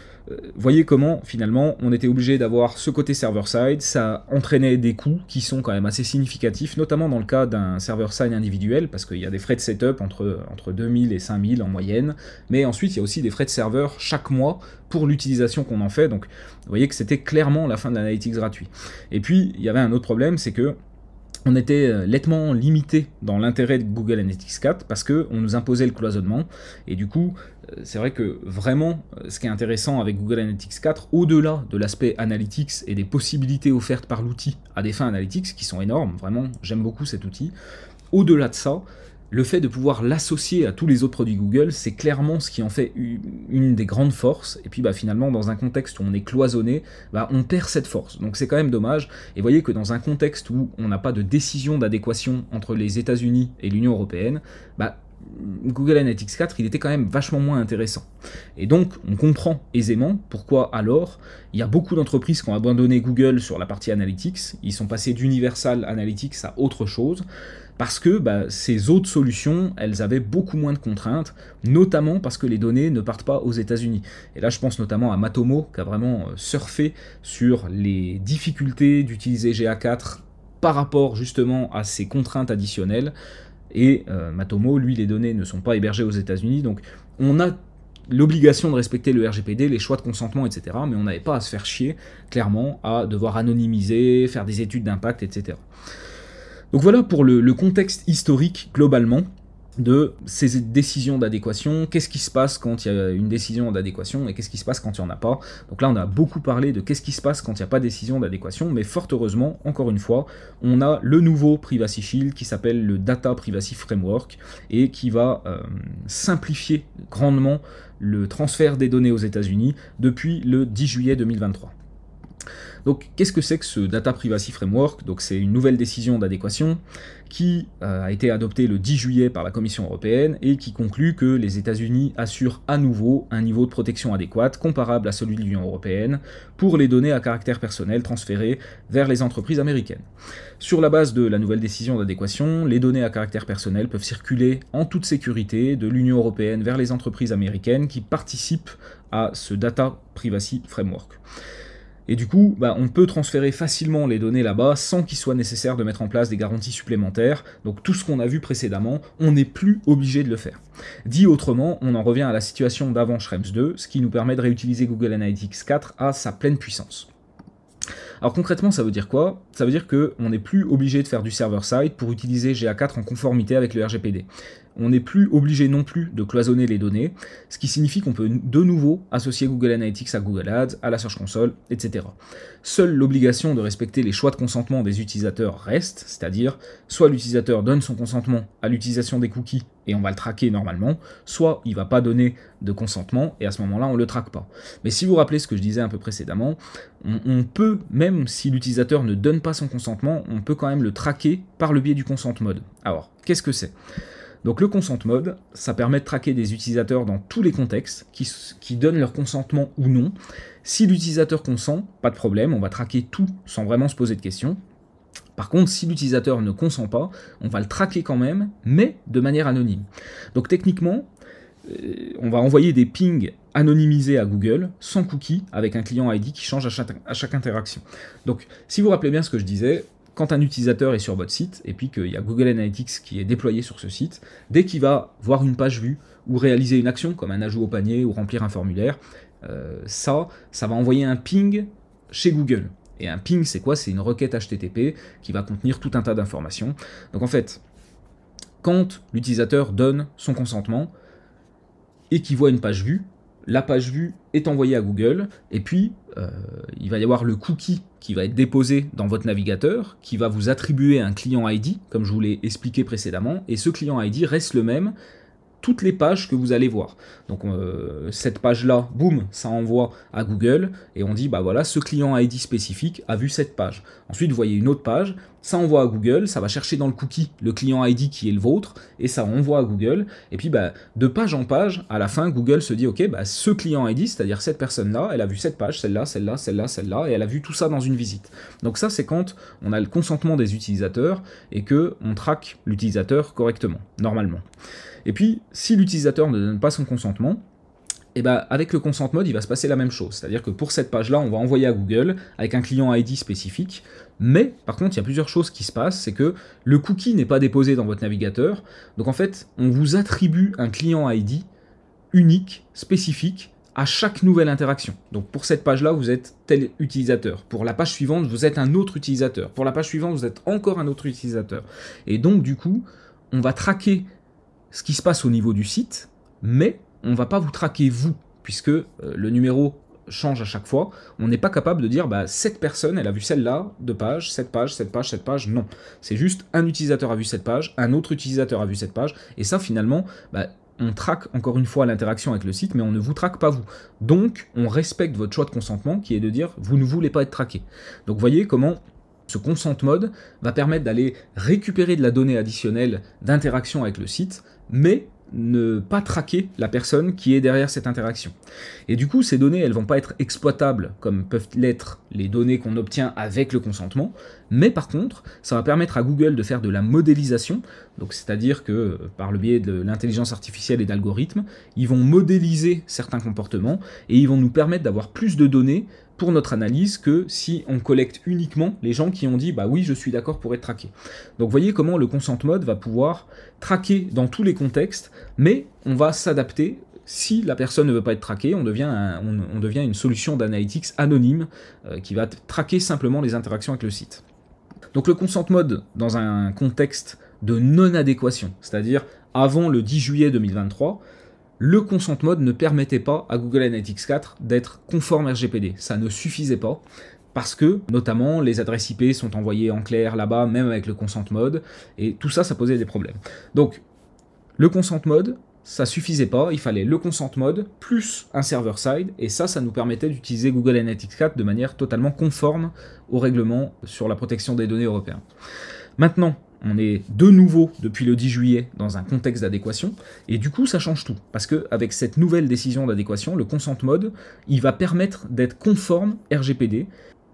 A: voyez comment, finalement, on était obligé d'avoir ce côté server-side, ça entraînait des coûts qui sont quand même assez significatifs, notamment dans le cas d'un server-side individuel, parce qu'il y a des frais de setup entre 2000 et 5000 en moyenne, mais ensuite il y a aussi des frais de serveur chaque mois pour l'utilisation qu'on en fait, donc vous voyez que c'était clairement la fin de l'analytics gratuit. Et puis, il y avait un autre problème, c'est que on était nettement limité dans l'intérêt de Google Analytics 4 parce qu'on nous imposait le cloisonnement, et du coup, c'est vrai que vraiment, ce qui est intéressant avec Google Analytics 4, au-delà de l'aspect analytics et des possibilités offertes par l'outil à des fins analytics, qui sont énormes, vraiment, j'aime beaucoup cet outil, au-delà de ça, le fait de pouvoir l'associer à tous les autres produits Google, c'est clairement ce qui en fait une des grandes forces, et puis finalement, dans un contexte où on est cloisonné, on perd cette force, donc c'est quand même dommage, et voyez que dans un contexte où on n'a pas de décision d'adéquation entre les États-Unis et l'Union européenne, Google Analytics 4, il était quand même vachement moins intéressant. Et donc, on comprend aisément pourquoi alors, il y a beaucoup d'entreprises qui ont abandonné Google sur la partie Analytics, ils sont passés d'Universal Analytics à autre chose, parce que ces autres solutions, elles avaient beaucoup moins de contraintes, notamment parce que les données ne partent pas aux États-Unis. Et là, je pense notamment à Matomo, qui a vraiment surfé sur les difficultés d'utiliser GA4 par rapport justement à ces contraintes additionnelles. Et Matomo, lui, les données ne sont pas hébergées aux États-Unis, donc on a l'obligation de respecter le RGPD, les choix de consentement, etc. Mais on n'avait pas à se faire chier, clairement, à devoir anonymiser, faire des études d'impact, etc. Donc voilà pour le contexte historique, globalement, de ces décisions d'adéquation, qu'est-ce qui se passe quand il y a une décision d'adéquation et qu'est-ce qui se passe quand il n'y en a pas. Donc là, on a beaucoup parlé de qu'est-ce qui se passe quand il n'y a pas de décision d'adéquation, mais fort heureusement, encore une fois, on a le nouveau Privacy Shield qui s'appelle le Data Privacy Framework et qui va simplifier grandement le transfert des données aux États-Unis depuis le 10 juillet 2023. Donc, qu'est-ce que c'est que ce Data Privacy Framework? Donc, c'est une nouvelle décision d'adéquation qui a été adoptée le 10 juillet par la Commission européenne et qui conclut que les États-Unis assurent à nouveau un niveau de protection adéquat comparable à celui de l'Union européenne pour les données à caractère personnel transférées vers les entreprises américaines. Sur la base de la nouvelle décision d'adéquation, les données à caractère personnel peuvent circuler en toute sécurité de l'Union européenne vers les entreprises américaines qui participent à ce Data Privacy Framework. Et du coup, on peut transférer facilement les données là-bas sans qu'il soit nécessaire de mettre en place des garanties supplémentaires. Donc tout ce qu'on a vu précédemment, on n'est plus obligé de le faire. Dit autrement, on en revient à la situation d'avant Schrems 2, ce qui nous permet de réutiliser Google Analytics 4 à sa pleine puissance. Alors concrètement, ça veut dire quoi? Ça veut dire qu'on n'est plus obligé de faire du server-side pour utiliser GA4 en conformité avec le RGPD. on n'est plus obligé non plus de cloisonner les données, ce qui signifie qu'on peut de nouveau associer Google Analytics à Google Ads, à la Search Console, etc. Seule l'obligation de respecter les choix de consentement des utilisateurs reste, c'est-à-dire soit l'utilisateur donne son consentement à l'utilisation des cookies et on va le traquer normalement, soit il ne va pas donner de consentement et à ce moment-là on ne le traque pas. Mais si vous vous rappelez ce que je disais un peu précédemment, on peut, même si l'utilisateur ne donne pas son consentement, on peut quand même le traquer par le biais du consent mode. Alors, qu'est-ce que c'est ? Donc le consent mode, ça permet de traquer des utilisateurs dans tous les contextes qui donnent leur consentement ou non. Si l'utilisateur consent, pas de problème, on va traquer tout sans vraiment se poser de questions. Par contre, si l'utilisateur ne consent pas, on va le traquer quand même, mais de manière anonyme. Donc techniquement, on va envoyer des pings anonymisés à Google, sans cookie, avec un client ID qui change à chaque interaction. Donc si vous vous rappelez bien ce que je disais, quand un utilisateur est sur votre site, et puis qu'il y a Google Analytics qui est déployé sur ce site, dès qu'il va voir une page vue, ou réaliser une action, comme un ajout au panier, ou remplir un formulaire, ça va envoyer un ping chez Google. Et un ping, c'est quoi? C'est une requête HTTP qui va contenir tout un tas d'informations. Donc en fait, quand l'utilisateur donne son consentement, et qu'il voit une page vue, la page vue est envoyée à Google, et puis il va y avoir le cookie qui va être déposé dans votre navigateur, qui va vous attribuer un client ID, comme je vous l'ai expliqué précédemment, et ce client ID reste le même toutes les pages que vous allez voir. Donc cette page-là, boum, ça envoie à Google, et on dit, bah voilà, ce client ID spécifique a vu cette page. Ensuite, vous voyez une autre page, ça envoie à Google, ça va chercher dans le cookie le client ID qui est le vôtre, et ça envoie à Google, et puis bah, de page en page, à la fin, Google se dit, ok, bah, ce client ID, c'est-à-dire cette personne-là, elle a vu cette page, celle-là, celle-là, celle-là, celle-là, et elle a vu tout ça dans une visite. Donc ça, c'est quand on a le consentement des utilisateurs, et qu'on traque l'utilisateur correctement, normalement. Et puis, si l'utilisateur ne donne pas son consentement, et ben avec le consent mode, il va se passer la même chose. C'est-à-dire que pour cette page-là, on va envoyer à Google avec un client ID spécifique. Mais, par contre, il y a plusieurs choses qui se passent. C'est que le cookie n'est pas déposé dans votre navigateur. Donc en fait, on vous attribue un client ID unique, spécifique, à chaque nouvelle interaction. Donc pour cette page-là, vous êtes tel utilisateur. Pour la page suivante, vous êtes un autre utilisateur. Pour la page suivante, vous êtes encore un autre utilisateur. Et donc, du coup, on va traquer ce qui se passe au niveau du site, mais on ne va pas vous traquer vous, puisque le numéro change à chaque fois. On n'est pas capable de dire, bah, cette personne, elle a vu celle-là, de page, cette page, cette page, cette page. Non, c'est juste un utilisateur a vu cette page, un autre utilisateur a vu cette page, et ça, finalement, bah, on traque encore une fois l'interaction avec le site, mais on ne vous traque pas vous. Donc, on respecte votre choix de consentement, qui est de dire, vous ne voulez pas être traqué. Donc, vous voyez comment ce consent mode va permettre d'aller récupérer de la donnée additionnelle d'interaction avec le site, mais ne pas traquer la personne qui est derrière cette interaction. Et du coup, ces données, elles ne vont pas être exploitables comme peuvent l'être les données qu'on obtient avec le consentement, mais par contre, ça va permettre à Google de faire de la modélisation, donc c'est-à-dire que par le biais de l'intelligence artificielle et d'algorithmes, ils vont modéliser certains comportements et ils vont nous permettre d'avoir plus de données pour notre analyse que si on collecte uniquement les gens qui ont dit bah oui, je suis d'accord pour être traqué. Donc vous voyez comment le consent mode va pouvoir traquer dans tous les contextes, mais on va s'adapter. Si la personne ne veut pas être traquée, on devient une solution d'analytics anonyme qui va traquer simplement les interactions avec le site. Donc le consent mode dans un contexte de non-adéquation, c'est-à-dire avant le 10 juillet 2023, le consent mode ne permettait pas à Google Analytics 4 d'être conforme RGPD. Ça ne suffisait pas parce que, notamment, les adresses IP sont envoyées en clair là-bas, même avec le consent mode, et tout ça, ça posait des problèmes. Donc, le consent mode, ça suffisait pas, il fallait le consent mode plus un server-side, et ça nous permettait d'utiliser Google Analytics 4 de manière totalement conforme au règlement sur la protection des données européen. Maintenant, on est de nouveau, depuis le 10 juillet, dans un contexte d'adéquation, et du coup, ça change tout. Parce qu'avec cette nouvelle décision d'adéquation, le consent mode, il va permettre d'être conforme RGPD.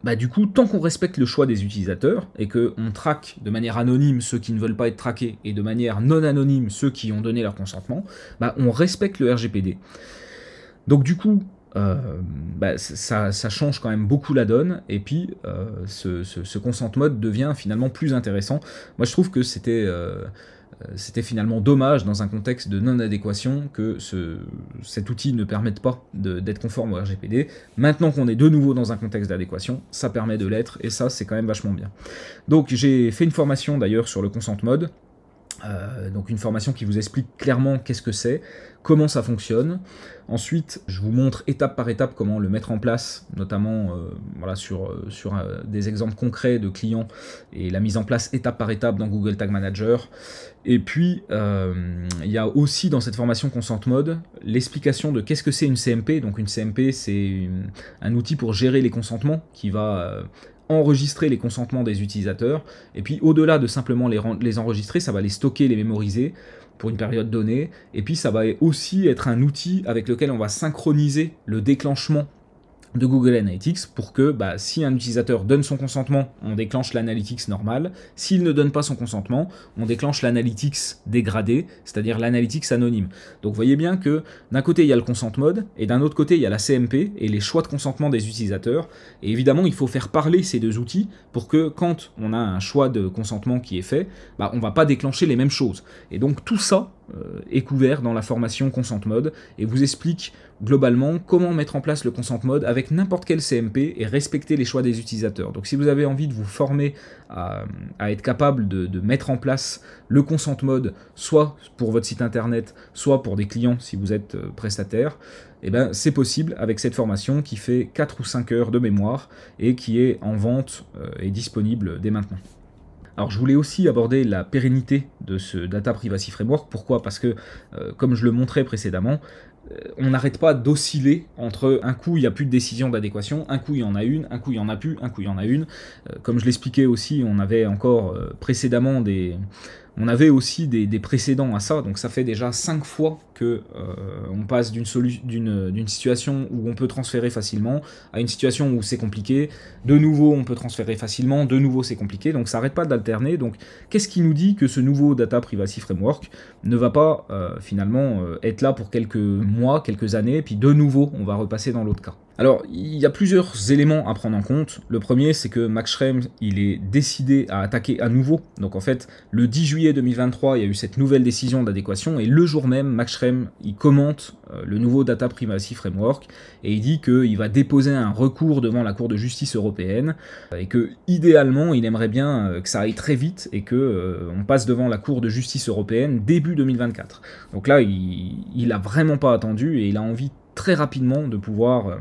A: Bah, du coup, tant qu'on respecte le choix des utilisateurs, et qu'on traque de manière anonyme ceux qui ne veulent pas être traqués, et de manière non anonyme ceux qui ont donné leur consentement, bah, on respecte le RGPD. Donc du coup, ça change quand même beaucoup la donne, et puis ce consent mode devient finalement plus intéressant. Moi je trouve que c'était finalement dommage dans un contexte de non-adéquation que cet outil ne permette pas d'être conforme au RGPD. Maintenant qu'on est de nouveau dans un contexte d'adéquation, ça permet de l'être, et ça c'est quand même vachement bien. Donc j'ai fait une formation d'ailleurs sur le consent mode, Donc une formation qui vous explique clairement qu'est-ce que c'est, comment ça fonctionne. Ensuite, je vous montre étape par étape comment le mettre en place, notamment voilà, sur des exemples concrets de clients et la mise en place étape par étape dans Google Tag Manager. Et puis, il y a aussi dans cette formation Consent Mode l'explication de qu'est-ce que c'est une CMP. Donc une CMP, c'est un outil pour gérer les consentements qui va enregistrer les consentements des utilisateurs, et puis au-delà de simplement les enregistrer, ça va les stocker, les mémoriser pour une période donnée, et puis ça va aussi être un outil avec lequel on va synchroniser le déclenchement de Google Analytics pour que si un utilisateur donne son consentement, on déclenche l'analytics normal. S'il ne donne pas son consentement, on déclenche l'analytics dégradé, c'est-à-dire l'analytics anonyme. Donc vous voyez bien que d'un côté il y a le consent mode et d'un autre côté il y a la CMP et les choix de consentement des utilisateurs. Et évidemment il faut faire parler ces deux outils pour que quand on a un choix de consentement qui est fait, on ne va pas déclencher les mêmes choses. Et donc tout ça est couvert dans la formation Consent Mode et vous explique globalement comment mettre en place le Consent Mode avec n'importe quel CMP et respecter les choix des utilisateurs. Donc si vous avez envie de vous former à être capable de mettre en place le Consent Mode, soit pour votre site internet, soit pour des clients si vous êtes prestataire, c'est possible avec cette formation qui fait 4 ou 5 heures de mémoire et qui est en vente et disponible dès maintenant. Alors je voulais aussi aborder la pérennité de ce Data Privacy Framework. Pourquoi ? Parce que, comme je le montrais précédemment, on n'arrête pas d'osciller entre un coup il n'y a plus de décision d'adéquation, un coup il y en a une, un coup il n'y en a plus, un coup il y en a une. Comme je l'expliquais aussi, on avait encore précédemment on avait aussi des précédents à ça, donc ça fait déjà 5 fois que on passe d'une situation où on peut transférer facilement à une situation où c'est compliqué. De nouveau, on peut transférer facilement, de nouveau c'est compliqué, donc ça n'arrête pas d'alterner. Donc qu'est-ce qui nous dit que ce nouveau Data Privacy Framework ne va pas finalement être là pour quelques mois, quelques années, puis de nouveau on va repasser dans l'autre cas? Alors, il y a plusieurs éléments à prendre en compte. Le premier, c'est que Max Schrems, il est décidé à attaquer à nouveau. Donc en fait, le 10 juillet 2023, il y a eu cette nouvelle décision d'adéquation, et le jour même, Max Schrems, il commente le nouveau Data Privacy Framework, et il dit qu'il va déposer un recours devant la Cour de justice européenne, et que idéalement, il aimerait bien que ça aille très vite, et que on passe devant la Cour de justice européenne début 2024. Donc là, il a vraiment pas attendu, et il a envie très rapidement de pouvoir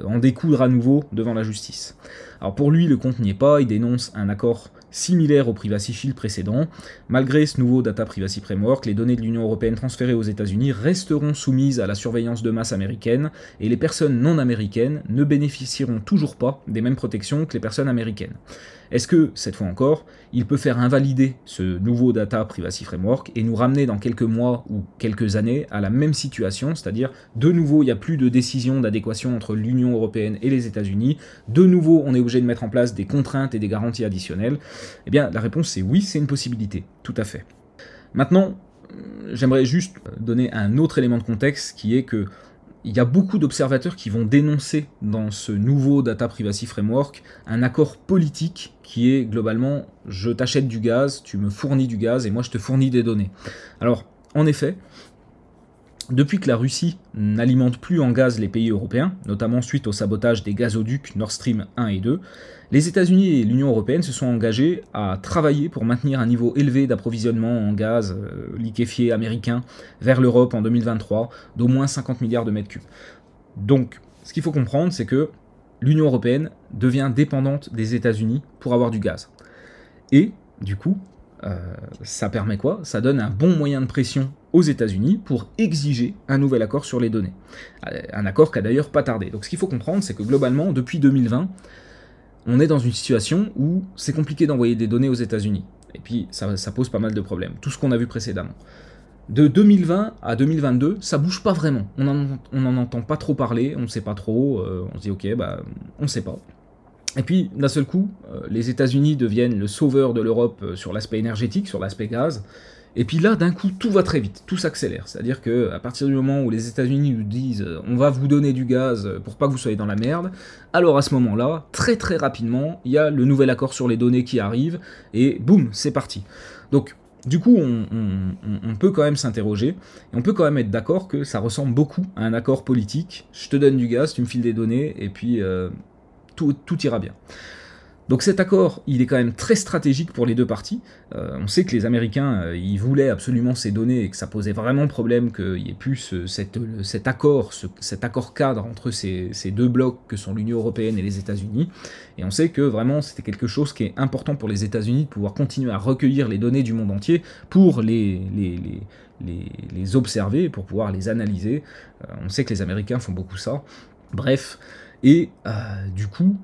A: en découdre à nouveau devant la justice. Alors pour lui, le compte n'y est pas, il dénonce un accord similaire au Privacy Shield précédent. Malgré ce nouveau Data Privacy Framework, les données de l'Union européenne transférées aux États-Unis resteront soumises à la surveillance de masse américaine, et les personnes non américaines ne bénéficieront toujours pas des mêmes protections que les personnes américaines. Est-ce que, cette fois encore, il peut faire invalider ce nouveau Data Privacy Framework et nous ramener dans quelques mois ou quelques années à la même situation, c'est-à-dire, de nouveau, il n'y a plus de décision d'adéquation entre l'Union européenne et les États-Unis, de nouveau, on est obligé de mettre en place des contraintes et des garanties additionnelles? Eh bien, la réponse c'est oui, c'est une possibilité, tout à fait. Maintenant, j'aimerais juste donner un autre élément de contexte qui est que il y a beaucoup d'observateurs qui vont dénoncer dans ce nouveau Data Privacy Framework un accord politique qui est globalement « je t'achète du gaz, tu me fournis du gaz et moi je te fournis des données ». Alors, en effet, depuis que la Russie n'alimente plus en gaz les pays européens, notamment suite au sabotage des gazoducs Nord Stream 1 et 2, les États-Unis et l'Union européenne se sont engagés à travailler pour maintenir un niveau élevé d'approvisionnement en gaz liquéfié américain vers l'Europe en 2023 d'au moins 50 milliards de mètres cubes. Donc, ce qu'il faut comprendre, c'est que l'Union européenne devient dépendante des États-Unis pour avoir du gaz. Et, du coup, ça permet quoi? Ça donne un bon moyen de pression aux États-Unis pour exiger un nouvel accord sur les données. Un accord qui a d'ailleurs pas tardé. Donc ce qu'il faut comprendre, c'est que globalement, depuis 2020, on est dans une situation où c'est compliqué d'envoyer des données aux États-Unis. Et puis ça pose pas mal de problèmes. Tout ce qu'on a vu précédemment. De 2020 à 2022, ça bouge pas vraiment. On n'en entend pas trop parler, on ne sait pas trop, on se dit ok, on ne sait pas. Et puis, d'un seul coup, les États-Unis deviennent le sauveur de l'Europe sur l'aspect énergétique, sur l'aspect gaz. Et puis là, d'un coup, tout va très vite, tout s'accélère. C'est-à-dire qu'à partir du moment où les États-Unis nous disent « on va vous donner du gaz pour pas que vous soyez dans la merde », alors à ce moment-là, très très rapidement, il y a le nouvel accord sur les données qui arrive, et boum, c'est parti. Donc, du coup, on peut quand même s'interroger, et on peut quand même être d'accord que ça ressemble beaucoup à un accord politique. Je te donne du gaz, tu me files des données, et puis tout ira bien. Donc cet accord, il est quand même très stratégique pour les deux parties. On sait que les Américains, ils voulaient absolument ces données et que ça posait vraiment problème qu'il y ait plus cet accord cadre entre ces deux blocs que sont l'Union européenne et les États-Unis. Et on sait que vraiment c'était quelque chose qui est important pour les États-Unis de pouvoir continuer à recueillir les données du monde entier pour les observer, pour pouvoir les analyser. On sait que les Américains font beaucoup ça. Bref, et du coup,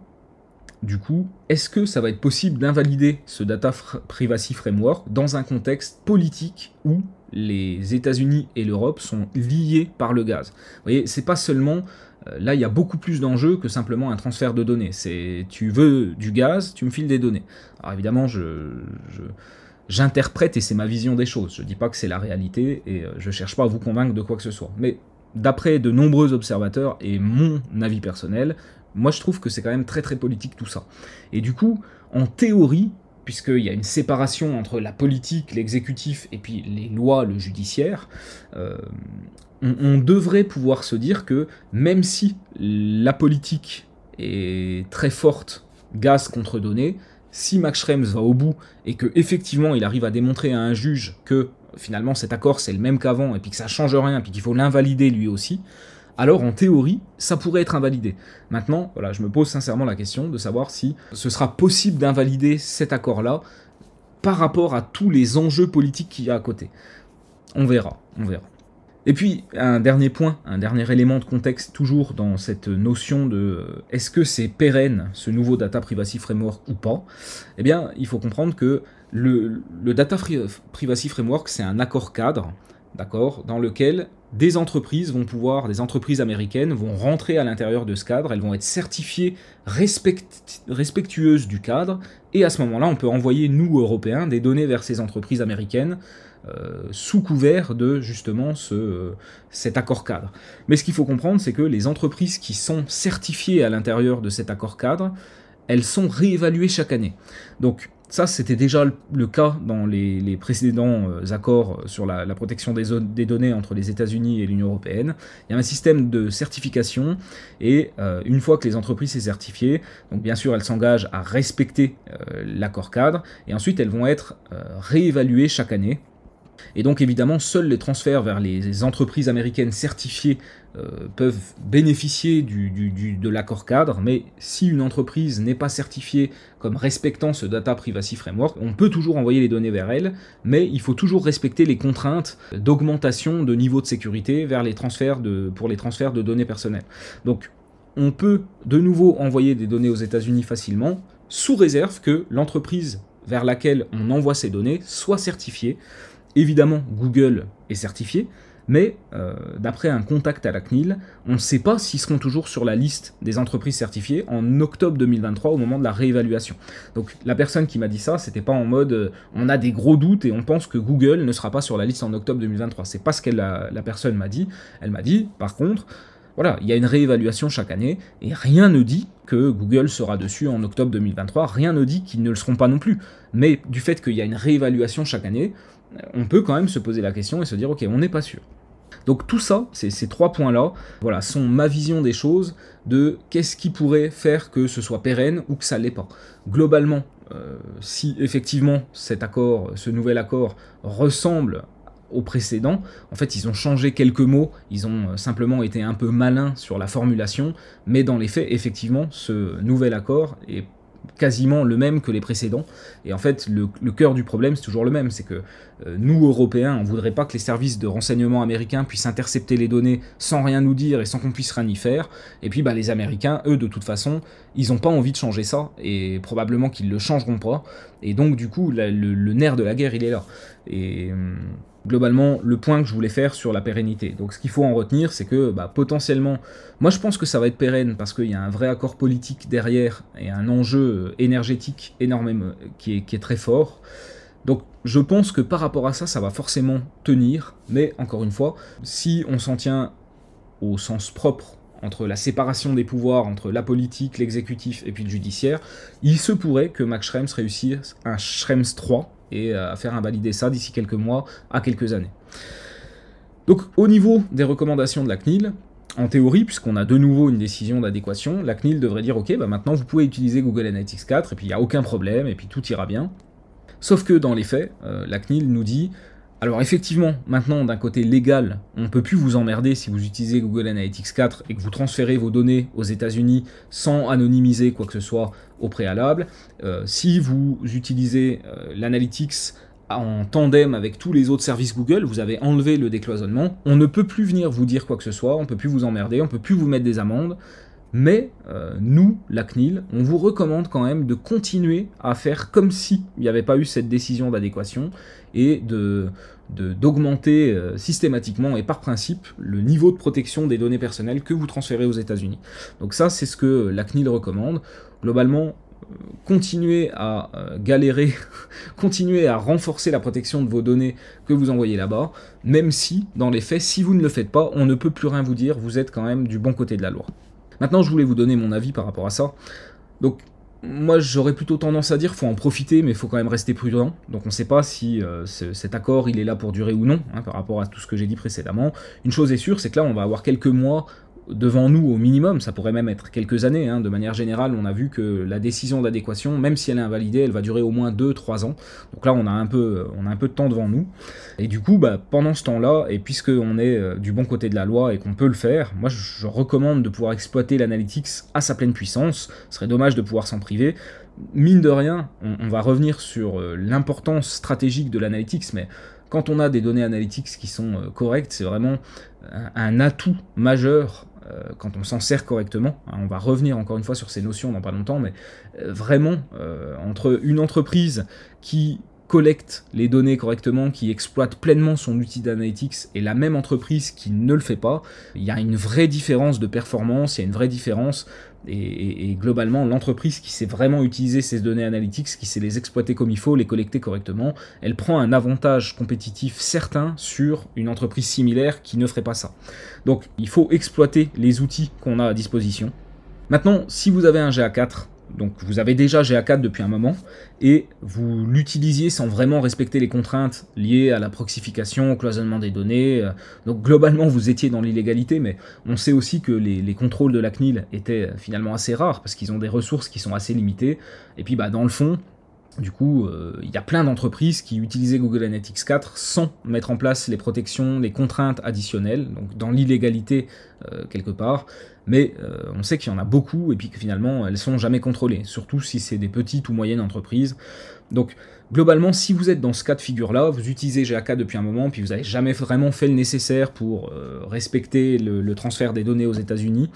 A: est-ce que ça va être possible d'invalider ce Data Privacy Framework dans un contexte politique où les États-Unis et l'Europe sont liés par le gaz? Vous voyez, c'est pas seulement... là, il y a beaucoup plus d'enjeux que simplement un transfert de données. C'est tu veux du gaz, tu me files des données. Alors évidemment, j'interprète et c'est ma vision des choses. Je dis pas que c'est la réalité et je cherche pas à vous convaincre de quoi que ce soit. Mais d'après de nombreux observateurs et mon avis personnel, moi je trouve que c'est quand même très très politique tout ça. Et du coup, en théorie, puisqu'il y a une séparation entre la politique, l'exécutif et puis les lois, le judiciaire, on devrait pouvoir se dire que même si la politique est très forte, gaz contre données, si Max Schrems va au bout et que effectivement il arrive à démontrer à un juge que finalement cet accord c'est le même qu'avant et puis que ça change rien et puis qu'il faut l'invalider lui aussi, alors en théorie ça pourrait être invalidé. Maintenant, voilà, je me pose sincèrement la question de savoir si ce sera possible d'invalider cet accord-là par rapport à tous les enjeux politiques qu'il y a à côté. On verra, on verra. Et puis, un dernier point, un dernier élément de contexte, toujours dans cette notion de est-ce que c'est pérenne, ce nouveau Data Privacy Framework ou pas? Eh bien, il faut comprendre que le Data Privacy Framework, c'est un accord cadre, d'accord, dans lequel des entreprises américaines vont rentrer à l'intérieur de ce cadre, elles vont être certifiées respectueuses du cadre, et à ce moment-là, on peut envoyer, nous, Européens, des données vers ces entreprises américaines, sous couvert de justement cet accord cadre. Mais ce qu'il faut comprendre, c'est que les entreprises qui sont certifiées à l'intérieur de cet accord cadre, elles sont réévaluées chaque année. Donc ça, c'était déjà le cas dans les précédents accords sur la protection des données entre les États-Unis et l'Union européenne. Il y a un système de certification et une fois que les entreprises sont certifiées, donc bien sûr elles s'engagent à respecter l'accord cadre et ensuite elles vont être réévaluées chaque année. Et donc évidemment, seuls les transferts vers les entreprises américaines certifiées peuvent bénéficier de l'accord cadre, mais si une entreprise n'est pas certifiée comme respectant ce Data Privacy Framework, on peut toujours envoyer les données vers elle, mais il faut toujours respecter les contraintes d'augmentation de niveau de sécurité vers pour les transferts de données personnelles. Donc on peut de nouveau envoyer des données aux États-Unis facilement, sous réserve que l'entreprise vers laquelle on envoie ces données soit certifiée. Évidemment, Google est certifié, mais d'après un contact à la CNIL, on ne sait pas s'ils seront toujours sur la liste des entreprises certifiées en octobre 2023 au moment de la réévaluation. Donc la personne qui m'a dit ça, c'était pas en mode on a des gros doutes et on pense que Google ne sera pas sur la liste en octobre 2023. C'est pas ce que la personne m'a dit. Elle m'a dit, par contre, voilà, il y a une réévaluation chaque année et rien ne dit que Google sera dessus en octobre 2023, rien ne dit qu'ils ne le seront pas non plus. Mais du fait qu'il y a une réévaluation chaque année, on peut quand même se poser la question et se dire ok, on n'est pas sûr. Donc tout ça, ces trois points-là, voilà, sont ma vision des choses, de qu'est-ce qui pourrait faire que ce soit pérenne ou que ça ne l'est pas. Globalement, si effectivement cet accord, ce nouvel accord ressemble au précédent, en fait ils ont changé quelques mots, ils ont simplement été un peu malins sur la formulation, mais dans les faits, effectivement, ce nouvel accord est quasiment le même que les précédents, et en fait le cœur du problème c'est toujours le même, c'est que nous Européens on voudrait pas que les services de renseignement américains puissent intercepter les données sans rien nous dire et sans qu'on puisse rien y faire, et puis les Américains eux de toute façon ils ont pas envie de changer ça, et probablement qu'ils le changeront pas, et donc du coup le nerf de la guerre il est là, et globalement, le point que je voulais faire sur la pérennité. Donc ce qu'il faut en retenir, c'est que potentiellement, moi je pense que ça va être pérenne parce qu'il y a un vrai accord politique derrière et un enjeu énergétique énormément qui est très fort. Donc je pense que par rapport à ça, ça va forcément tenir, mais encore une fois, si on s'en tient au sens propre entre la séparation des pouvoirs, entre la politique, l'exécutif et puis le judiciaire, il se pourrait que Max Schrems réussisse un Schrems 3, et à faire invalider ça d'ici quelques mois à quelques années. Donc au niveau des recommandations de la CNIL, En théorie, puisqu'on a de nouveau une décision d'adéquation, la CNIL devrait dire ok, bah maintenant vous pouvez utiliser Google Analytics 4 et puis il n'y a aucun problème et puis tout ira bien. Sauf que dans les faits, la CNIL nous dit alors effectivement, maintenant d'un côté légal, on ne peut plus vous emmerder si vous utilisez Google Analytics 4 et que vous transférez vos données aux États-Unis sans anonymiser quoi que ce soit au préalable. Si vous utilisez l'Analytics en tandem avec tous les autres services Google, vous avez enlevé le décloisonnement, on ne peut plus venir vous dire quoi que ce soit, on ne peut plus vous emmerder, on ne peut plus vous mettre des amendes, mais nous, la CNIL, on vous recommande quand même de continuer à faire comme si il n'y avait pas eu cette décision d'adéquation et d'augmenter systématiquement et par principe le niveau de protection des données personnelles que vous transférez aux États-Unis. Donc ça, c'est ce que la CNIL recommande. Globalement, continuez à galérer, continuez à renforcer la protection de vos données que vous envoyez là-bas, même si, dans les faits, si vous ne le faites pas, on ne peut plus rien vous dire, vous êtes quand même du bon côté de la loi. Maintenant, je voulais vous donner mon avis par rapport à ça. Donc, moi, j'aurais plutôt tendance à dire qu'il faut en profiter, mais il faut quand même rester prudent. Donc, on ne sait pas si cet accord, il est là pour durer ou non, hein, par rapport à tout ce que j'ai dit précédemment. Une chose est sûre, c'est que là, on va avoir quelques mois devant nous au minimum, ça pourrait même être quelques années, hein. De manière générale, on a vu que la décision d'adéquation, même si elle est invalidée, elle va durer au moins 2-3 ans. Donc là, on a un peu de temps devant nous. Et du coup, pendant ce temps-là, et puisqu'on est du bon côté de la loi et qu'on peut le faire, moi je recommande de pouvoir exploiter l'analytics à sa pleine puissance. Ce serait dommage de pouvoir s'en priver. Mine de rien, on va revenir sur l'importance stratégique de l'analytics, mais quand on a des données analytics qui sont correctes, c'est vraiment un atout majeur quand on s'en sert correctement. On va revenir encore une fois sur ces notions dans pas longtemps, mais vraiment, entre une entreprise qui collecte les données correctement, qui exploite pleinement son outil d'analytics, et la même entreprise qui ne le fait pas, il y a une vraie différence de performance, il y a une vraie différence, et globalement, l'entreprise qui sait vraiment utiliser ces données analytics, qui sait les exploiter comme il faut, les collecter correctement, elle prend un avantage compétitif certain sur une entreprise similaire qui ne ferait pas ça. Donc, il faut exploiter les outils qu'on a à disposition. Maintenant, si vous avez un GA4, donc vous avez déjà GA4 depuis un moment, et vous l'utilisiez sans vraiment respecter les contraintes liées à la proxification, au cloisonnement des données, donc globalement vous étiez dans l'illégalité, mais on sait aussi que les contrôles de la CNIL étaient finalement assez rares, parce qu'ils ont des ressources qui sont assez limitées, et puis dans le fond, du coup, il y a plein d'entreprises qui utilisaient Google Analytics 4 sans mettre en place les protections, les contraintes additionnelles, donc dans l'illégalité quelque part, mais on sait qu'il y en a beaucoup et puis que finalement elles sont jamais contrôlées, surtout si c'est des petites ou moyennes entreprises. Donc globalement, si vous êtes dans ce cas de figure-là, vous utilisez GA4 depuis un moment, puis vous n'avez jamais vraiment fait le nécessaire pour respecter le transfert des données aux États-Unis,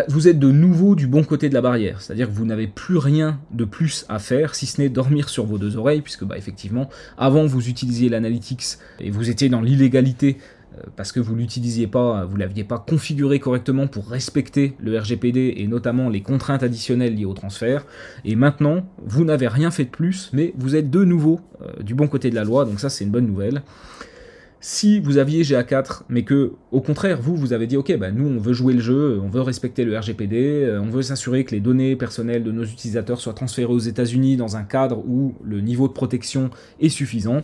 A: vous êtes de nouveau du bon côté de la barrière, c'est-à-dire que vous n'avez plus rien de plus à faire, si ce n'est dormir sur vos deux oreilles, puisque effectivement, avant vous utilisiez l'analytics et vous étiez dans l'illégalité parce que vous l'utilisiez pas, vous l'aviez pas configuré correctement pour respecter le RGPD et notamment les contraintes additionnelles liées au transfert, et maintenant, vous n'avez rien fait de plus, mais vous êtes de nouveau du bon côté de la loi, donc ça c'est une bonne nouvelle. Si vous aviez GA4, mais que, au contraire, vous avez dit, ok, nous on veut jouer le jeu, on veut respecter le RGPD, on veut s'assurer que les données personnelles de nos utilisateurs soient transférées aux États-Unis dans un cadre où le niveau de protection est suffisant,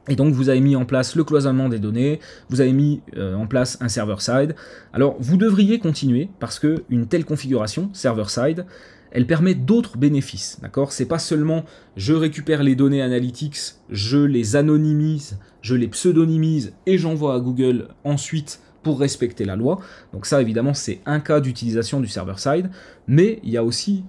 A: et donc vous avez mis en place le cloisonnement des données, vous avez mis en place un server-side, alors vous devriez continuer, parce que une telle configuration, server-side, elle permet d'autres bénéfices, d'accord? C'est pas seulement je récupère les données analytics, je les anonymise, je les pseudonymise et j'envoie à Google ensuite pour respecter la loi. Donc ça, évidemment, c'est un cas d'utilisation du server-side, mais il y a aussi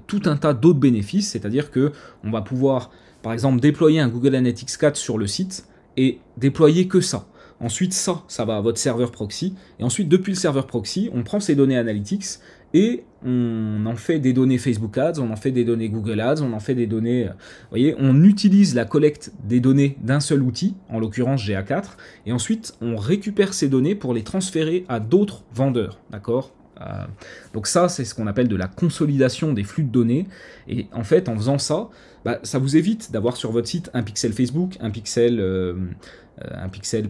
A: tout un tas d'autres bénéfices, c'est-à-dire que on va pouvoir, par exemple, déployer un Google Analytics 4 sur le site et déployer que ça. Ensuite, ça va à votre serveur proxy, et ensuite, depuis le serveur proxy, on prend ces données analytics et on en fait des données Facebook Ads, on en fait des données Google Ads, on en fait des données... vous voyez, on utilise la collecte des données d'un seul outil, en l'occurrence GA4, et ensuite on récupère ces données pour les transférer à d'autres vendeurs, d'accord ? Donc ça, c'est ce qu'on appelle de la consolidation des flux de données, et en fait, en faisant ça, ça vous évite d'avoir sur votre site un pixel Facebook, un pixel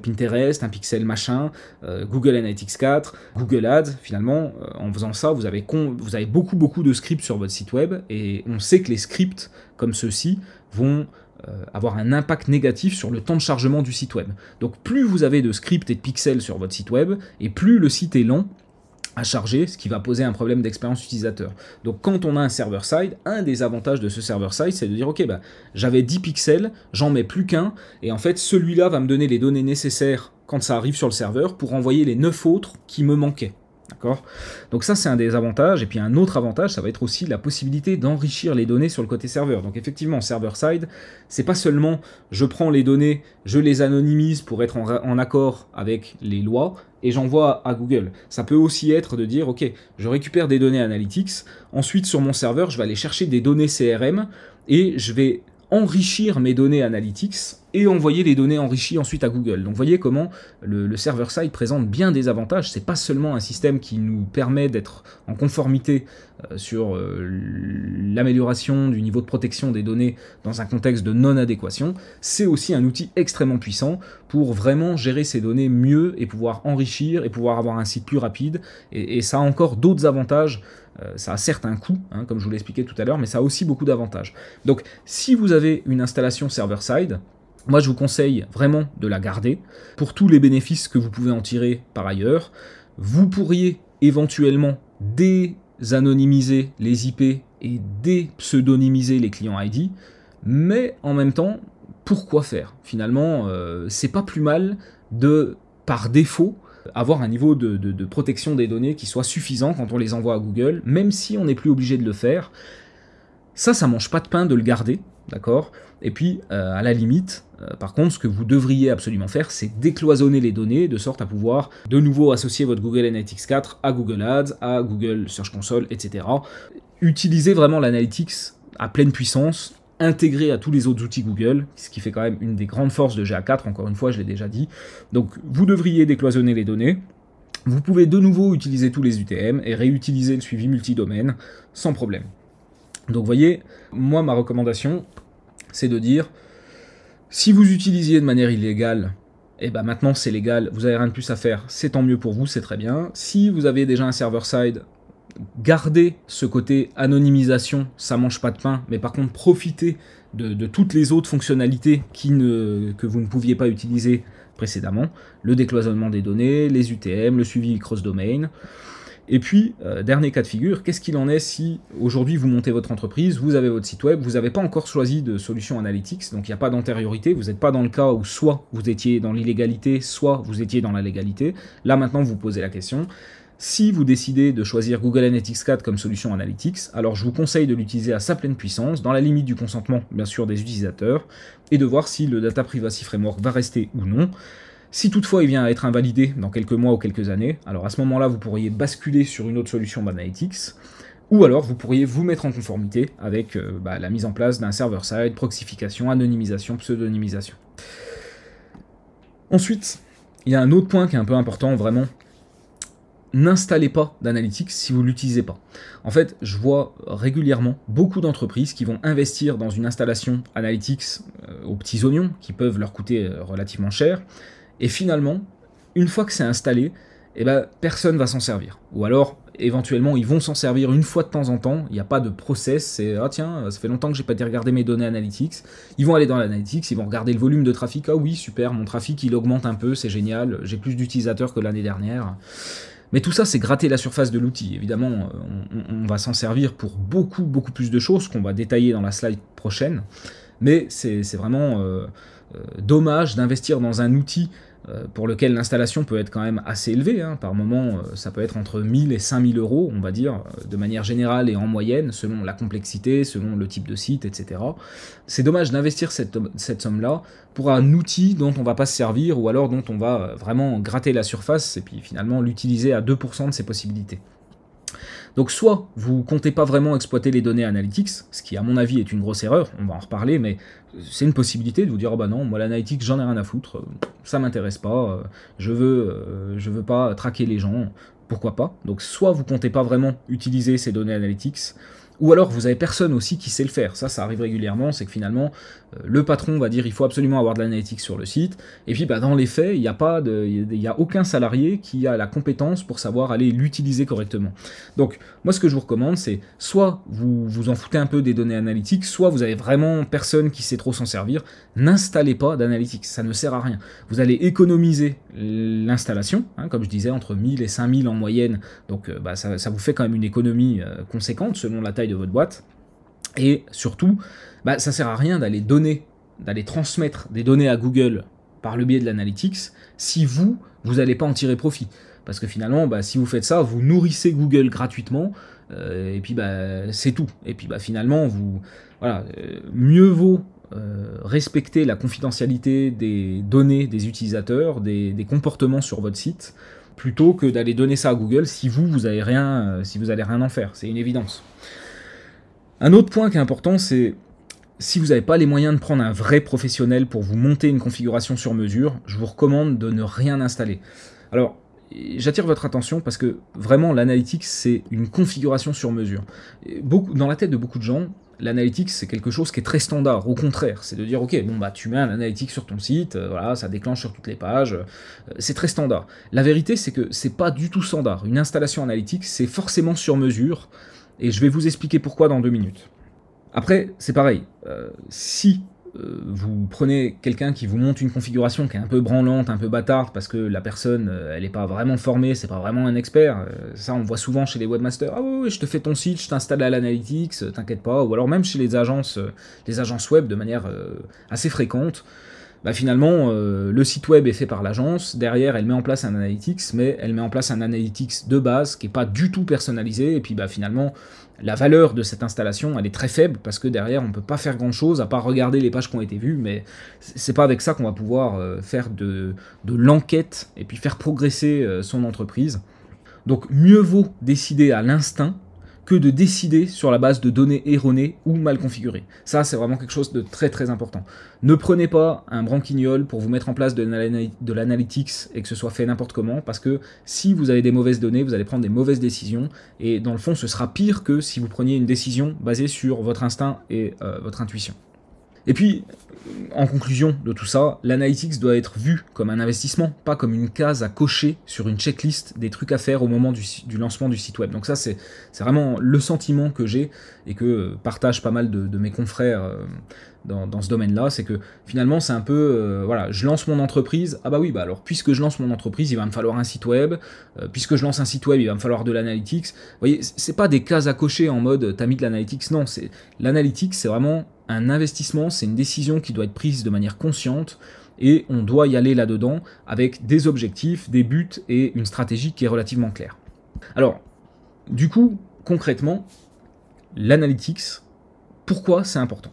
A: Pinterest, un pixel machin, Google Analytics 4, Google Ads. Finalement, en faisant ça, vous avez beaucoup de scripts sur votre site web, et on sait que les scripts comme ceux-ci vont avoir un impact négatif sur le temps de chargement du site web. Donc plus vous avez de scripts et de pixels sur votre site web, et plus le site est lent, à charger, ce qui va poser un problème d'expérience utilisateur. Donc quand on a un server-side, un des avantages de ce server-side, c'est de dire ok, bah, j'avais 10 pixels, j'en mets plus qu'un, et en fait celui-là va me donner les données nécessaires quand ça arrive sur le serveur pour envoyer les 9 autres qui me manquaient. D'accord ? Donc ça c'est un des avantages, et puis un autre avantage, ça va être aussi la possibilité d'enrichir les données sur le côté serveur. Donc effectivement, server-side, c'est pas seulement je prends les données, je les anonymise pour être en accord avec les lois, et j'envoie à Google. Ça peut aussi être de dire, ok, je récupère des données analytics, ensuite sur mon serveur, je vais aller chercher des données CRM, et je vais enrichir mes données analytics et envoyer les données enrichies ensuite à Google. Donc vous voyez comment le server-side présente bien des avantages. C'est pas seulement un système qui nous permet d'être en conformité sur l'amélioration du niveau de protection des données dans un contexte de non-adéquation, c'est aussi un outil extrêmement puissant pour vraiment gérer ces données mieux et pouvoir enrichir et pouvoir avoir un site plus rapide. Et ça a encore d'autres avantages. Ça a certes un coût, hein, comme je vous l'ai expliqué tout à l'heure, mais ça a aussi beaucoup d'avantages. Donc, si vous avez une installation server-side, moi je vous conseille vraiment de la garder pour tous les bénéfices que vous pouvez en tirer par ailleurs. Vous pourriez éventuellement désanonymiser les IP et dépseudonymiser les clients ID, mais en même temps, pourquoi faire ? Finalement, c'est pas plus mal de, par défaut, avoir un niveau de protection des données qui soit suffisant quand on les envoie à Google, même si on n'est plus obligé de le faire. Ça mange pas de pain de le garder, d'accord ? Et puis, à la limite, par contre, ce que vous devriez absolument faire, c'est décloisonner les données, de sorte à pouvoir de nouveau associer votre Google Analytics 4 à Google Ads, à Google Search Console, etc. Utilisez vraiment l'Analytics à pleine puissance, intégré à tous les autres outils Google, ce qui fait quand même une des grandes forces de GA4, encore une fois, je l'ai déjà dit. Donc, vous devriez décloisonner les données. Vous pouvez de nouveau utiliser tous les UTM et réutiliser le suivi multidomaine sans problème. Donc, vous voyez, moi, ma recommandation, c'est de dire, si vous utilisiez de manière illégale, et ben maintenant c'est légal, vous n'avez rien de plus à faire, c'est tant mieux pour vous, c'est très bien. Si vous avez déjà un server-side, gardez ce côté anonymisation, ça mange pas de pain, mais par contre profitez de toutes les autres fonctionnalités que vous ne pouviez pas utiliser précédemment, le décloisonnement des données, les UTM, le suivi cross-domain. Et puis, dernier cas de figure, qu'est-ce qu'il en est si aujourd'hui vous montez votre entreprise, vous avez votre site web, vous n'avez pas encore choisi de solution analytics, donc il n'y a pas d'antériorité, vous n'êtes pas dans le cas où soit vous étiez dans l'illégalité, soit vous étiez dans la légalité. Là maintenant vous vous posez la question. Si vous décidez de choisir Google Analytics 4 comme solution Analytics, alors je vous conseille de l'utiliser à sa pleine puissance, dans la limite du consentement bien sûr des utilisateurs, et de voir si le Data Privacy Framework va rester ou non. Si toutefois il vient à être invalidé dans quelques mois ou quelques années, alors à ce moment-là vous pourriez basculer sur une autre solution d'Analytics, ou alors vous pourriez vous mettre en conformité avec la mise en place d'un server-side, proxification, anonymisation, pseudonymisation. Ensuite, il y a un autre point qui est un peu important vraiment. N'installez pas d'Analytics si vous ne l'utilisez pas. En fait, je vois régulièrement beaucoup d'entreprises qui vont investir dans une installation Analytics aux petits oignons, qui peuvent leur coûter relativement cher, et finalement, une fois que c'est installé, personne ne va s'en servir. Ou alors, éventuellement, ils vont s'en servir une fois de temps en temps, il n'y a pas de process, c'est « Ah tiens, ça fait longtemps que j'ai pas été regarder mes données Analytics ». Ils vont aller dans l'Analytics, ils vont regarder le volume de trafic, « Ah oui, super, mon trafic il augmente un peu, c'est génial, j'ai plus d'utilisateurs que l'année dernière ». Mais tout ça, c'est gratter la surface de l'outil. Évidemment, on va s'en servir pour beaucoup plus de choses qu'on va détailler dans la slide prochaine. Mais c'est vraiment dommage d'investir dans un outil pour lequel l'installation peut être quand même assez élevée. Hein. Par moment, ça peut être entre 1000 et 5000 euros, on va dire, de manière générale et en moyenne, selon la complexité, selon le type de site, etc. C'est dommage d'investir cette somme-là pour un outil dont on ne va pas se servir ou alors dont on va vraiment gratter la surface et puis finalement l'utiliser à 2% de ses possibilités. Donc soit vous comptez pas vraiment exploiter les données Analytics, ce qui à mon avis est une grosse erreur, on va en reparler, mais c'est une possibilité de vous dire oh bah non, moi l'Analytics j'en ai rien à foutre, ça m'intéresse pas, je veux pas traquer les gens, pourquoi pas. Donc soit vous comptez pas vraiment utiliser ces données Analytics, Ou alors vous avez personne aussi qui sait le faire, ça arrive régulièrement, c'est que finalement le patron va dire il faut absolument avoir de l'analytics sur le site, et puis dans les faits, il n'y a aucun salarié qui a la compétence pour savoir aller l'utiliser correctement. Donc moi ce que je vous recommande, c'est soit vous vous en foutez un peu des données analytiques, soit vous avez vraiment personne qui sait trop s'en servir, n'installez pas d'analytics, ça ne sert à rien. Vous allez économiser l'installation, hein, comme je disais, entre 1000 et 5000 en moyenne, donc ça vous fait quand même une économie conséquente selon la taille de votre boîte, et surtout, ça sert à rien d'aller transmettre des données à Google par le biais de l'analytics si vous n'allez pas en tirer profit. Parce que finalement, si vous faites ça, vous nourrissez Google gratuitement, et puis c'est tout. Et puis finalement, mieux vaut respecter la confidentialité des données des utilisateurs, des comportements sur votre site, plutôt que d'aller donner ça à Google si vous allez rien en faire. C'est une évidence. Un autre point qui est important, c'est si vous n'avez pas les moyens de prendre un vrai professionnel pour vous monter une configuration sur mesure, je vous recommande de ne rien installer. Alors, j'attire votre attention parce que vraiment l'analytics c'est une configuration sur mesure. Dans la tête de beaucoup de gens, l'analytics c'est quelque chose qui est très standard, au contraire, c'est de dire ok, tu mets un analytics sur ton site, voilà, ça déclenche sur toutes les pages, c'est très standard. La vérité c'est que c'est pas du tout standard, une installation analytics c'est forcément sur mesure, et je vais vous expliquer pourquoi dans 2 minutes. Après, c'est pareil, si vous prenez quelqu'un qui vous monte une configuration qui est un peu branlante, un peu bâtarde, parce que la personne, elle n'est pas vraiment formée, c'est pas vraiment un expert, ça on voit souvent chez les webmasters, ah oui, je te fais ton site, je t'installe à l'analytics, t'inquiète pas, ou alors même chez les agences web de manière assez fréquente, finalement, le site web est fait par l'agence, derrière elle met en place un analytics, mais elle met en place un analytics de base qui n'est pas du tout personnalisé, et puis finalement, la valeur de cette installation, elle est très faible, parce que derrière, on ne peut pas faire grand-chose, à part regarder les pages qui ont été vues, mais c'est pas avec ça qu'on va pouvoir faire de l'enquête, et puis faire progresser son entreprise. Donc mieux vaut décider à l'instinct, que de décider sur la base de données erronées ou mal configurées. Ça, c'est vraiment quelque chose de très très important. Ne prenez pas un branquignol pour vous mettre en place de l'analytics et que ce soit fait n'importe comment, parce que si vous avez des mauvaises données, vous allez prendre des mauvaises décisions, et dans le fond, ce sera pire que si vous preniez une décision basée sur votre instinct et votre intuition. Et puis, en conclusion de tout ça, l'analytics doit être vu comme un investissement, pas comme une case à cocher sur une checklist des trucs à faire au moment du lancement du site web. Donc ça, c'est vraiment le sentiment que j'ai et que partagent pas mal de mes confrères dans ce domaine-là, c'est que finalement, c'est un peu, je lance mon entreprise, alors puisque je lance mon entreprise, il va me falloir un site web, puisque je lance un site web, il va me falloir de l'analytics. Vous voyez, c'est pas des cases à cocher en mode, t'as mis de l'analytics, non, l'analytics, c'est vraiment un investissement, c'est une décision qui doit être prise de manière consciente, et on doit y aller là-dedans avec des objectifs, des buts et une stratégie qui est relativement claire. Alors, du coup, concrètement, l'analytics, pourquoi c'est important ?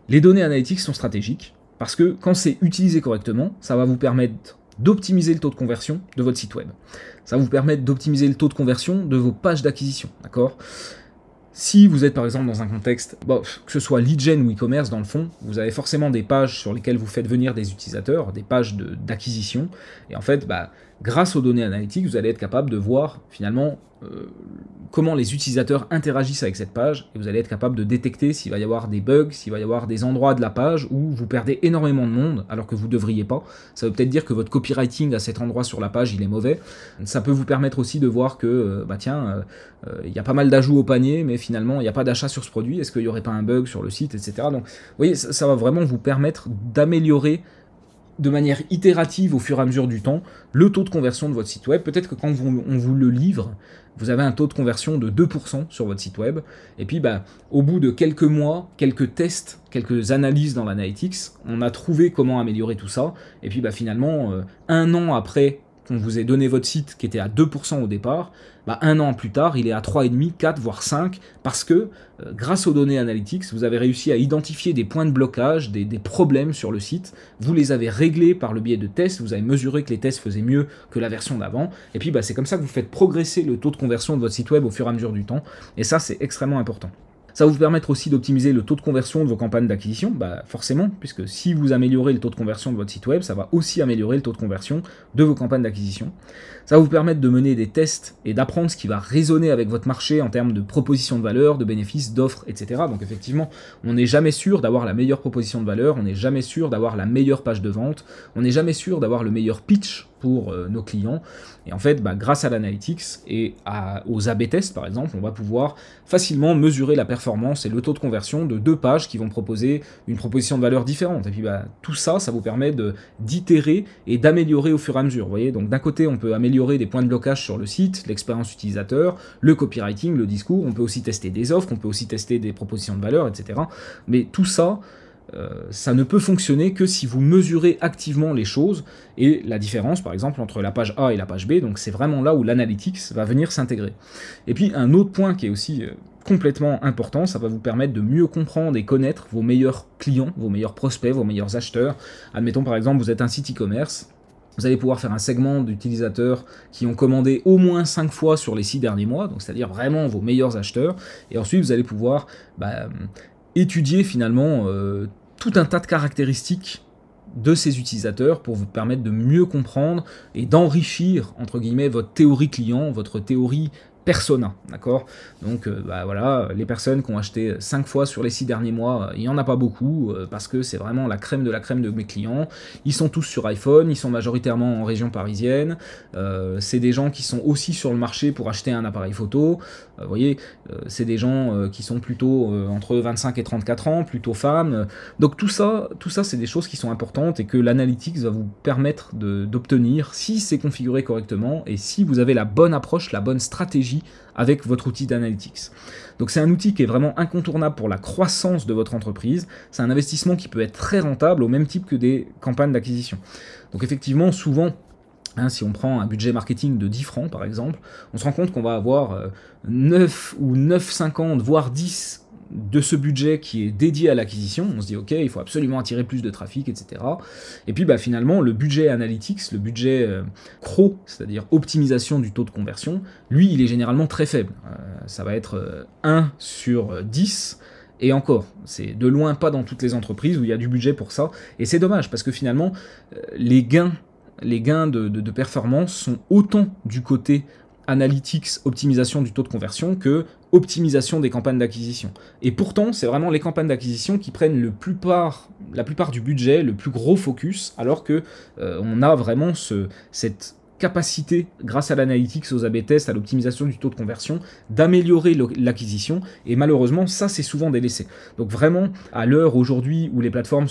A: Les données analytiques sont stratégiques, parce que quand c'est utilisé correctement, ça va vous permettre d'optimiser le taux de conversion de votre site web. Ça va vous permettre d'optimiser le taux de conversion de vos pages d'acquisition, d'accord ? Si vous êtes par exemple dans un contexte, que ce soit lead gen ou e-commerce, dans le fond, vous avez forcément des pages sur lesquelles vous faites venir des utilisateurs, des pages d'acquisition, et en fait, grâce aux données analytiques, vous allez être capable de voir finalement comment les utilisateurs interagissent avec cette page, et vous allez être capable de détecter s'il va y avoir des bugs, s'il va y avoir des endroits de la page où vous perdez énormément de monde alors que vous ne devriez pas. Ça veut peut-être dire que votre copywriting à cet endroit sur la page il est mauvais. Ça peut vous permettre aussi de voir que il y a pas mal d'ajouts au panier, mais finalement il n'y a pas d'achat sur ce produit, est-ce qu'il n'y aurait pas un bug sur le site, etc. Donc vous voyez, ça va vraiment vous permettre d'améliorer de manière itérative au fur et à mesure du temps le taux de conversion de votre site web. Peut-être que quand on vous le livre, vous avez un taux de conversion de 2% sur votre site web, et puis au bout de quelques mois, quelques tests, quelques analyses dans l'analytics, on a trouvé comment améliorer tout ça, et puis finalement, 1 an après qu'on vous ait donné votre site qui était à 2% au départ, 1 an plus tard, il est à 3,5, 4, voire 5, parce que grâce aux données analytics, vous avez réussi à identifier des points de blocage, des problèmes sur le site, vous les avez réglés par le biais de tests, vous avez mesuré que les tests faisaient mieux que la version d'avant, et puis c'est comme ça que vous faites progresser le taux de conversion de votre site web au fur et à mesure du temps, et ça c'est extrêmement important. Ça va vous permettre aussi d'optimiser le taux de conversion de vos campagnes d'acquisition, forcément, puisque si vous améliorez le taux de conversion de votre site web, ça va aussi améliorer le taux de conversion de vos campagnes d'acquisition. Ça va vous permettre de mener des tests et d'apprendre ce qui va résonner avec votre marché en termes de proposition de valeur, de bénéfices, d'offres, etc. Donc effectivement, on n'est jamais sûr d'avoir la meilleure proposition de valeur, on n'est jamais sûr d'avoir la meilleure page de vente, on n'est jamais sûr d'avoir le meilleur pitch pour nos clients. Et en fait, grâce à l'analytics et aux A/B tests par exemple, on va pouvoir facilement mesurer la performance et le taux de conversion de 2 pages qui vont proposer une proposition de valeur différente. Et puis tout ça, ça vous permet d'itérer et d'améliorer au fur et à mesure. Vous voyez, donc d'un côté, on peut améliorer des points de blocage sur le site, l'expérience utilisateur, le copywriting, le discours, on peut aussi tester des offres, on peut aussi tester des propositions de valeur, etc. Mais tout ça, ça ne peut fonctionner que si vous mesurez activement les choses et la différence par exemple entre la page A et la page B, donc c'est vraiment là où l'analytics va venir s'intégrer. Et puis un autre point qui est aussi complètement important, ça va vous permettre de mieux comprendre et connaître vos meilleurs clients, vos meilleurs prospects, vos meilleurs acheteurs. Admettons par exemple vous êtes un site e-commerce, vous allez pouvoir faire un segment d'utilisateurs qui ont commandé au moins 5 fois sur les 6 derniers mois, donc c'est-à-dire vraiment vos meilleurs acheteurs, et ensuite vous allez pouvoir étudier finalement tout un tas de caractéristiques de ces utilisateurs pour vous permettre de mieux comprendre et d'enrichir, entre guillemets, votre théorie client, votre théorie persona, d'accord? Donc voilà, les personnes qui ont acheté 5 fois sur les 6 derniers mois, il n'y en a pas beaucoup, parce que c'est vraiment la crème de mes clients. Ils sont tous sur iPhone, ils sont majoritairement en région parisienne, c'est des gens qui sont aussi sur le marché pour acheter un appareil photo, vous voyez, c'est des gens qui sont plutôt entre 25 et 34 ans, plutôt femmes, donc tout ça c'est des choses qui sont importantes et que l'analytics va vous permettre d'obtenir si c'est configuré correctement et si vous avez la bonne approche, la bonne stratégie avec votre outil d'analytics. Donc c'est un outil qui est vraiment incontournable pour la croissance de votre entreprise, c'est un investissement qui peut être très rentable au même type que des campagnes d'acquisition. Donc effectivement, souvent, si on prend un budget marketing de 10 francs par exemple, on se rend compte qu'on va avoir 9 ou 9,50 voire 10 de ce budget qui est dédié à l'acquisition. On se dit ok, il faut absolument attirer plus de trafic, etc. Et puis finalement le budget analytics, le budget CRO, c'est-à-dire optimisation du taux de conversion, lui il est généralement très faible. Ça va être 1 sur 10, et encore, c'est de loin pas dans toutes les entreprises où il y a du budget pour ça, et c'est dommage parce que finalement les gains de performance sont autant du côté analytics, optimisation du taux de conversion, que optimisation des campagnes d'acquisition. Et pourtant, c'est vraiment les campagnes d'acquisition qui prennent la plupart du budget, le plus gros focus, alors que on a vraiment cette capacité, grâce à l'analytics, aux A/B tests, à l'optimisation du taux de conversion, d'améliorer l'acquisition, et malheureusement, ça c'est souvent délaissé. Donc vraiment, à l'heure aujourd'hui où les plateformes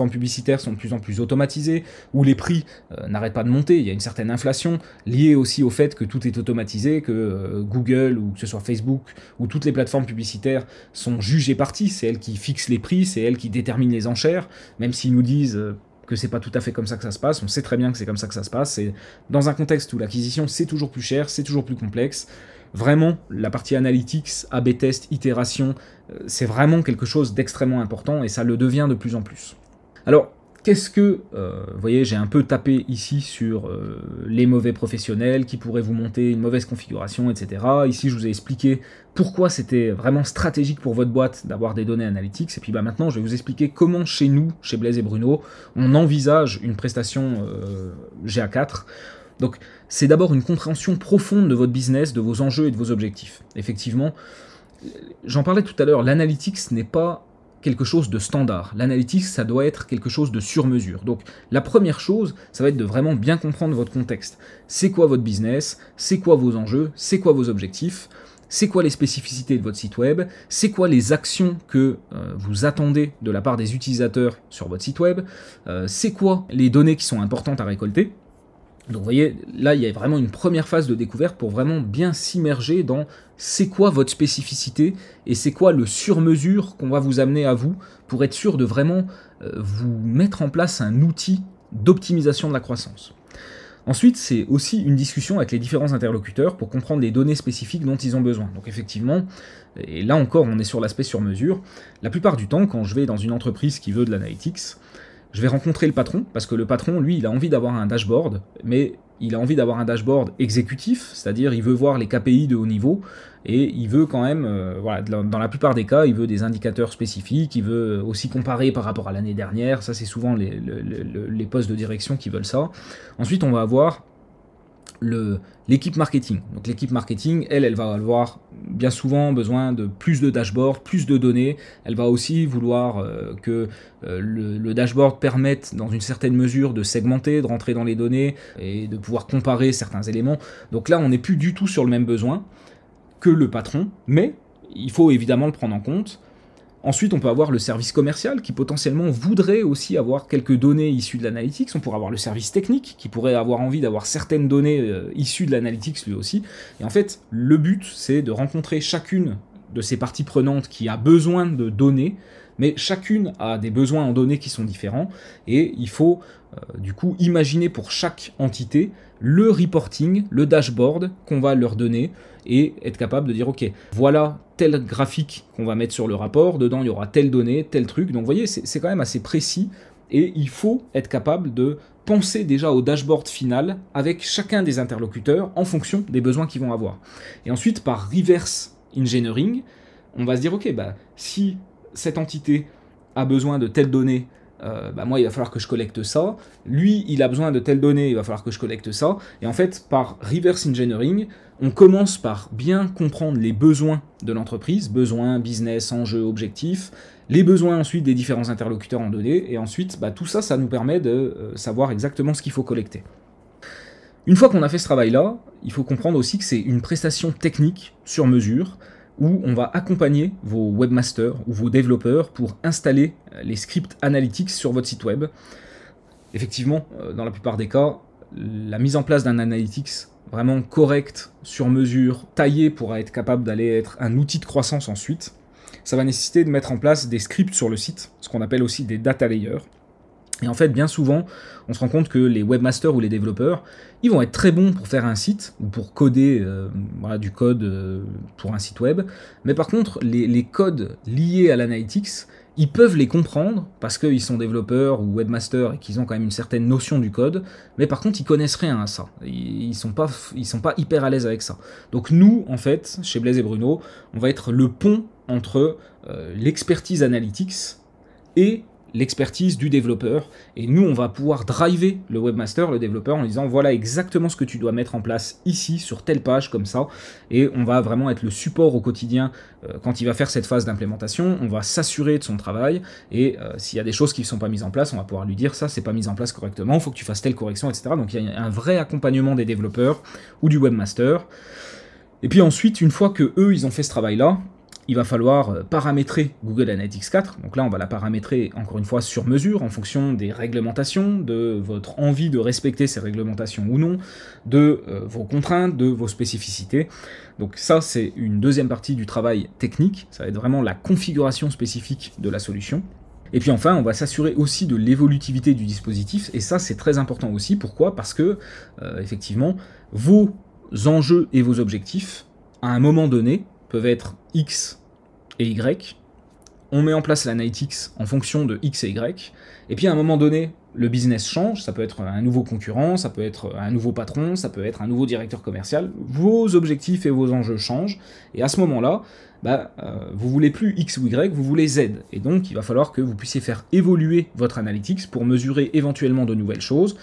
A: publicitaires sont de plus en plus automatisées, où les prix n'arrêtent pas de monter, il y a une certaine inflation, liée aussi au fait que tout est automatisé, que Google, ou que ce soit Facebook, ou toutes les plateformes publicitaires sont juges et parties, c'est elles qui fixent les prix, c'est elles qui déterminent les enchères, même s'ils nous disent que c'est pas tout à fait comme ça que ça se passe, on sait très bien que c'est comme ça que ça se passe, c'est dans un contexte où l'acquisition c'est toujours plus cher, c'est toujours plus complexe. Vraiment, la partie analytics, A/B test, itération, c'est vraiment quelque chose d'extrêmement important et ça le devient de plus en plus. Alors, qu'est-ce que, vous voyez, j'ai un peu tapé ici sur les mauvais professionnels qui pourraient vous monter une mauvaise configuration, etc. Ici, je vous ai expliqué pourquoi c'était vraiment stratégique pour votre boîte d'avoir des données analytics. Et puis maintenant, je vais vous expliquer comment chez nous, chez Blaise et Bruno, on envisage une prestation GA4. Donc, c'est d'abord une compréhension profonde de votre business, de vos enjeux et de vos objectifs. Effectivement, j'en parlais tout à l'heure, l'analytics n'est pas quelque chose de standard. L'analytics, ça doit être quelque chose de sur-mesure. Donc la première chose, ça va être de vraiment bien comprendre votre contexte. C'est quoi votre business? C'est quoi vos enjeux? C'est quoi vos objectifs? C'est quoi les spécificités de votre site web? C'est quoi les actions que vous attendez de la part des utilisateurs sur votre site web? C'est quoi les données qui sont importantes à récolter? Donc vous voyez, là il y a vraiment une première phase de découverte pour vraiment bien s'immerger dans c'est quoi votre spécificité et c'est quoi le sur-mesure qu'on va vous amener à vous pour être sûr de vraiment vous mettre en place un outil d'optimisation de la croissance. Ensuite, c'est aussi une discussion avec les différents interlocuteurs pour comprendre les données spécifiques dont ils ont besoin. Donc effectivement, et là encore on est sur l'aspect sur-mesure, la plupart du temps quand je vais dans une entreprise qui veut de l'analytics, je vais rencontrer le patron, parce que le patron, lui, il a envie d'avoir un dashboard, mais il a envie d'avoir un dashboard exécutif, c'est-à-dire il veut voir les KPI de haut niveau, et il veut quand même, voilà, dans la plupart des cas, il veut des indicateurs spécifiques, il veut aussi comparer par rapport à l'année dernière, ça c'est souvent les postes de direction qui veulent ça. Ensuite on va avoir l'équipe marketing. Donc l'équipe marketing, elle va avoir bien souvent besoin de plus de dashboards, plus de données. Elle va aussi vouloir que le dashboard permette dans une certaine mesure de segmenter, de rentrer dans les données et de pouvoir comparer certains éléments. Donc là, on n'est plus du tout sur le même besoin que le patron, mais il faut évidemment le prendre en compte. Ensuite, on peut avoir le service commercial qui potentiellement voudrait aussi avoir quelques données issues de l'analytics. On pourrait avoir le service technique qui pourrait avoir envie d'avoir certaines données issues de l'analytics lui aussi. Et en fait, le but, c'est de rencontrer chacune de ces parties prenantes qui a besoin de données, mais chacune a des besoins en données qui sont différents. Et il faut du coup imaginer pour chaque entité le reporting, le dashboard qu'on va leur donner, et être capable de dire ok, voilà tel graphique qu'on va mettre sur le rapport, dedans il y aura telle donnée, tel truc. Donc vous voyez, c'est quand même assez précis, et il faut être capable de penser déjà au dashboard final avec chacun des interlocuteurs en fonction des besoins qu'ils vont avoir. Et ensuite, par reverse engineering, on va se dire ok, bah, si cette entité a besoin de telles données, moi il va falloir que je collecte ça, lui il a besoin de telles données, il va falloir que je collecte ça, et en fait par reverse engineering, on commence par bien comprendre les besoins de l'entreprise, besoins, business, enjeux, objectifs, les besoins ensuite des différents interlocuteurs en données, et ensuite tout ça, ça nous permet de savoir exactement ce qu'il faut collecter. Une fois qu'on a fait ce travail-là, il faut comprendre aussi que c'est une prestation technique sur mesure, où on va accompagner vos webmasters ou vos développeurs pour installer les scripts analytics sur votre site web. Effectivement, dans la plupart des cas, la mise en place d'un analytics vraiment correct, sur mesure, taillé pour être capable d'aller être un outil de croissance ensuite, ça va nécessiter de mettre en place des scripts sur le site, ce qu'on appelle aussi des data layers. Et en fait, bien souvent, on se rend compte que les webmasters ou les développeurs, ils vont être très bons pour faire un site, ou pour coder du code pour un site web, mais par contre, les codes liés à l'analytics, ils peuvent les comprendre, parce qu'ils sont développeurs ou webmasters et qu'ils ont quand même une certaine notion du code, mais par contre, ils connaissent rien à ça. Ils sont pas hyper à l'aise avec ça. Donc nous, en fait, chez Blaise et Bruno, on va être le pont entre l'expertise analytics et l'expertise du développeur, et nous on va pouvoir driver le webmaster, le développeur, en disant voilà exactement ce que tu dois mettre en place ici, sur telle page, comme ça, et on va vraiment être le support au quotidien quand il va faire cette phase d'implémentation. On va s'assurer de son travail, et s'il y a des choses qui ne sont pas mises en place, on va pouvoir lui dire ça, c'est pas mis en place correctement, il faut que tu fasses telle correction, etc. Donc il y a un vrai accompagnement des développeurs ou du webmaster. Et puis ensuite, une fois que eux ils ont fait ce travail-là, il va falloir paramétrer Google Analytics 4. Donc là, on va la paramétrer, encore une fois, sur mesure, en fonction des réglementations, de votre envie de respecter ces réglementations ou non, de vos contraintes, de vos spécificités. Donc ça, c'est une deuxième partie du travail technique. Ça va être vraiment la configuration spécifique de la solution. Et puis enfin, on va s'assurer aussi de l'évolutivité du dispositif. Et ça, c'est très important aussi. Pourquoi ? Parce que, effectivement, vos enjeux et vos objectifs, à un moment donné, peuvent être X et Y. On met en place l'analytics en fonction de X et Y. Et puis à un moment donné, le business change. Ça peut être un nouveau concurrent, ça peut être un nouveau patron, ça peut être un nouveau directeur commercial. Vos objectifs et vos enjeux changent. Et à ce moment-là, vous voulez plus X ou Y, vous voulez Z. Et donc, il va falloir que vous puissiez faire évoluer votre analytics pour mesurer éventuellement de nouvelles choses,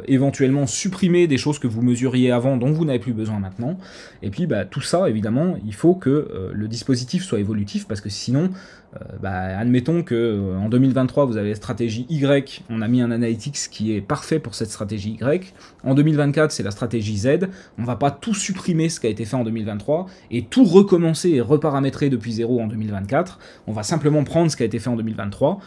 A: éventuellement supprimer des choses que vous mesuriez avant dont vous n'avez plus besoin maintenant. Et puis tout ça, évidemment, il faut que le dispositif soit évolutif, parce que sinon, admettons que en 2023 vous avez la stratégie Y, on a mis un analytics qui est parfait pour cette stratégie Y. En 2024 c'est la stratégie Z, on va pas tout supprimer ce qui a été fait en 2023 et tout recommencer et reparamétrer depuis zéro en 2024. On va simplement prendre ce qui a été fait en 2023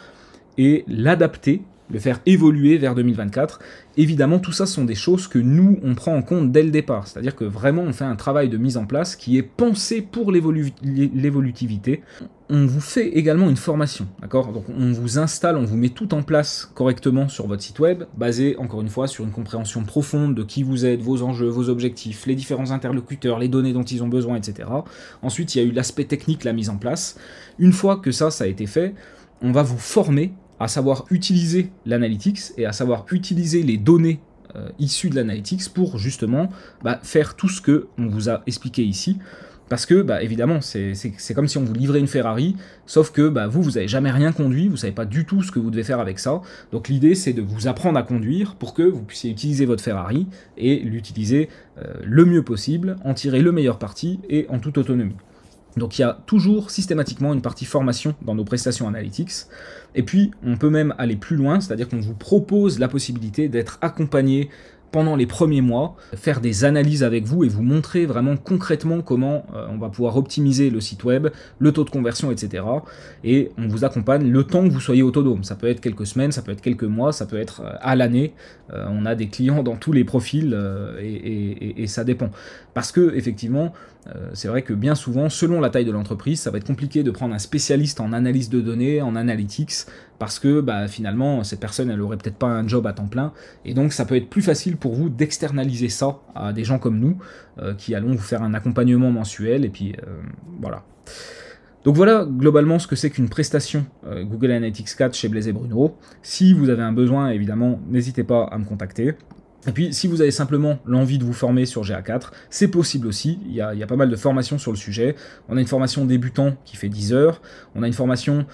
A: et l'adapter, le faire évoluer vers 2024. Évidemment, tout ça sont des choses que nous, on prend en compte dès le départ. C'est-à-dire que vraiment, on fait un travail de mise en place qui est pensé pour l'évolutivité. On vous fait également une formation, d'accord ? Donc on vous installe, on vous met tout en place correctement sur votre site web, basé, encore une fois, sur une compréhension profonde de qui vous êtes, vos enjeux, vos objectifs, les différents interlocuteurs, les données dont ils ont besoin, etc. Ensuite, il y a eu l'aspect technique, la mise en place. Une fois que ça a été fait, on va vous former à savoir utiliser l'analytics et à savoir utiliser les données issus de l'analytics pour justement faire tout ce que on vous a expliqué ici. Parce que, évidemment, c'est comme si on vous livrait une Ferrari, sauf que vous n'avez jamais rien conduit, vous ne savez pas du tout ce que vous devez faire avec ça. Donc l'idée, c'est de vous apprendre à conduire pour que vous puissiez utiliser votre Ferrari et l'utiliser le mieux possible, en tirer le meilleur parti et en toute autonomie. Donc il y a toujours systématiquement une partie formation dans nos prestations analytics. Et puis, on peut même aller plus loin, c'est-à-dire qu'on vous propose la possibilité d'être accompagné pendant les premiers mois, faire des analyses avec vous et vous montrer vraiment concrètement comment on va pouvoir optimiser le site web, le taux de conversion, etc. Et on vous accompagne le temps que vous soyez autonome. Ça peut être quelques semaines, ça peut être quelques mois, ça peut être à l'année. On a des clients dans tous les profils et ça dépend. Parce que, effectivement, c'est vrai que bien souvent, selon la taille de l'entreprise, ça va être compliqué de prendre un spécialiste en analyse de données, en analytics, parce que finalement, cette personne, elle aurait peut-être pas un job à temps plein, et donc ça peut être plus facile pour vous d'externaliser ça à des gens comme nous, qui allons vous faire un accompagnement mensuel, et puis voilà. Donc voilà globalement ce que c'est qu'une prestation Google Analytics 4 chez Blaise et Bruno. Si vous avez un besoin, évidemment, n'hésitez pas à me contacter. Et puis, si vous avez simplement l'envie de vous former sur GA4, c'est possible aussi, il y a pas mal de formations sur le sujet. On a une formation débutant qui fait 10 heures, on a une formation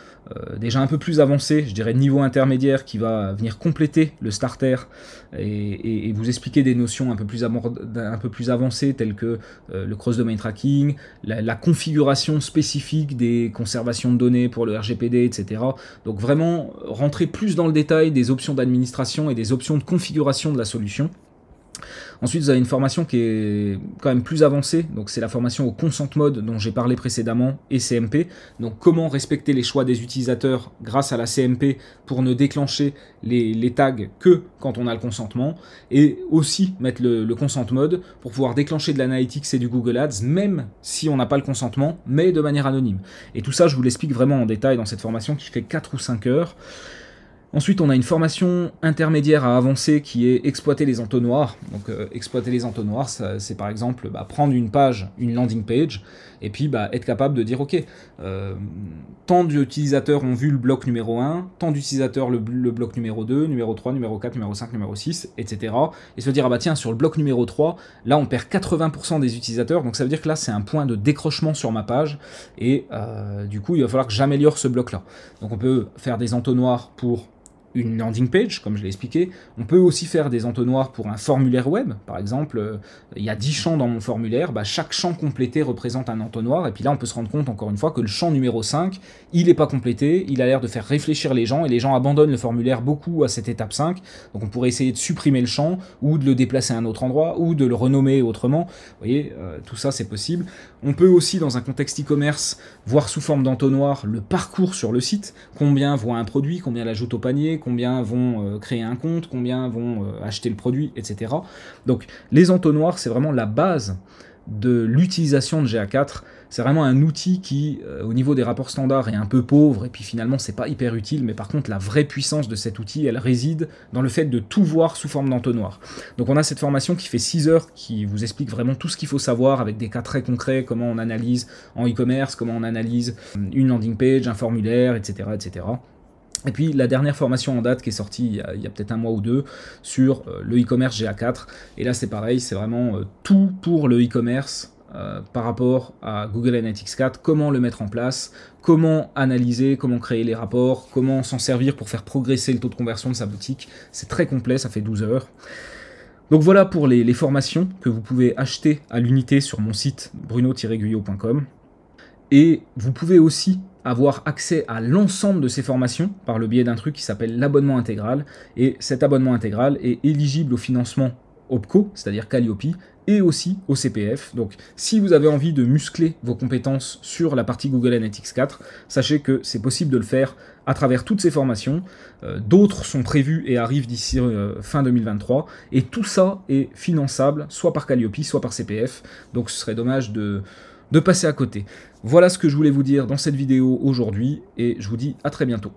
A: déjà un peu plus avancée, je dirais niveau intermédiaire, qui va venir compléter le starter et vous expliquer des notions un peu plus avancées, telles que le cross-domain tracking, la configuration spécifique des conservations de données pour le RGPD, etc. Donc vraiment, rentrer plus dans le détail des options d'administration et des options de configuration de la solution. Ensuite, vous avez une formation qui est quand même plus avancée, donc c'est la formation au consent mode dont j'ai parlé précédemment, et CMP. Donc comment respecter les choix des utilisateurs grâce à la CMP pour ne déclencher les tags que quand on a le consentement, et aussi mettre le consent mode pour pouvoir déclencher de l'analytics et du Google Ads, même si on n'a pas le consentement, mais de manière anonyme. Et tout ça, je vous l'explique vraiment en détail dans cette formation qui fait 4 ou 5 heures. Ensuite, on a une formation intermédiaire à avancer qui est exploiter les entonnoirs. Donc, exploiter les entonnoirs, c'est par exemple prendre une page, une landing page, et puis être capable de dire, ok, tant d'utilisateurs ont vu le bloc numéro 1, tant d'utilisateurs le bloc numéro 2, numéro 3, numéro 4, numéro 5, numéro 6, etc. Et se dire, ah bah tiens, sur le bloc numéro 3, là on perd 80% des utilisateurs, donc ça veut dire que là c'est un point de décrochement sur ma page, et du coup il va falloir que j'améliore ce bloc-là. Donc on peut faire des entonnoirs pour une landing page, comme je l'ai expliqué. On peut aussi faire des entonnoirs pour un formulaire web. Par exemple, il y a 10 champs dans mon formulaire, chaque champ complété représente un entonnoir, et puis là on peut se rendre compte encore une fois que le champ numéro 5, il n'est pas complété, il a l'air de faire réfléchir les gens, et les gens abandonnent le formulaire beaucoup à cette étape 5, donc on pourrait essayer de supprimer le champ, ou de le déplacer à un autre endroit, ou de le renommer autrement. Vous voyez, tout ça c'est possible. On peut aussi, dans un contexte e-commerce, voir sous forme d'entonnoir le parcours sur le site, combien voient un produit, combien l'ajoutent au panier, combien vont créer un compte, combien vont acheter le produit, etc. Donc les entonnoirs, c'est vraiment la base de l'utilisation de GA4. C'est vraiment un outil qui, au niveau des rapports standards, est un peu pauvre, et puis finalement c'est pas hyper utile, mais par contre la vraie puissance de cet outil, elle réside dans le fait de tout voir sous forme d'entonnoir. Donc on a cette formation qui fait 6 heures, qui vous explique vraiment tout ce qu'il faut savoir, avec des cas très concrets, comment on analyse en e-commerce, comment on analyse une landing page, un formulaire, etc. etc. Et puis la dernière formation en date qui est sortie il y a peut-être un mois ou deux sur le e-commerce GA4. Et là c'est pareil, c'est vraiment tout pour le e-commerce par rapport à Google Analytics 4, comment le mettre en place, comment analyser, comment créer les rapports, comment s'en servir pour faire progresser le taux de conversion de sa boutique. C'est très complet, ça fait 12 heures. Donc voilà pour les formations que vous pouvez acheter à l'unité sur mon site bruno-guyot.com. Et vous pouvez aussi avoir accès à l'ensemble de ces formations par le biais d'un truc qui s'appelle l'abonnement intégral. Et cet abonnement intégral est éligible au financement OPCO, c'est-à-dire Calliope, et aussi au CPF. Donc si vous avez envie de muscler vos compétences sur la partie Google Analytics 4, sachez que c'est possible de le faire à travers toutes ces formations. D'autres sont prévues et arrivent d'ici fin 2023. Et tout ça est finançable soit par Calliope, soit par CPF. Donc ce serait dommage de passer à côté. Voilà ce que je voulais vous dire dans cette vidéo aujourd'hui, et je vous dis à très bientôt.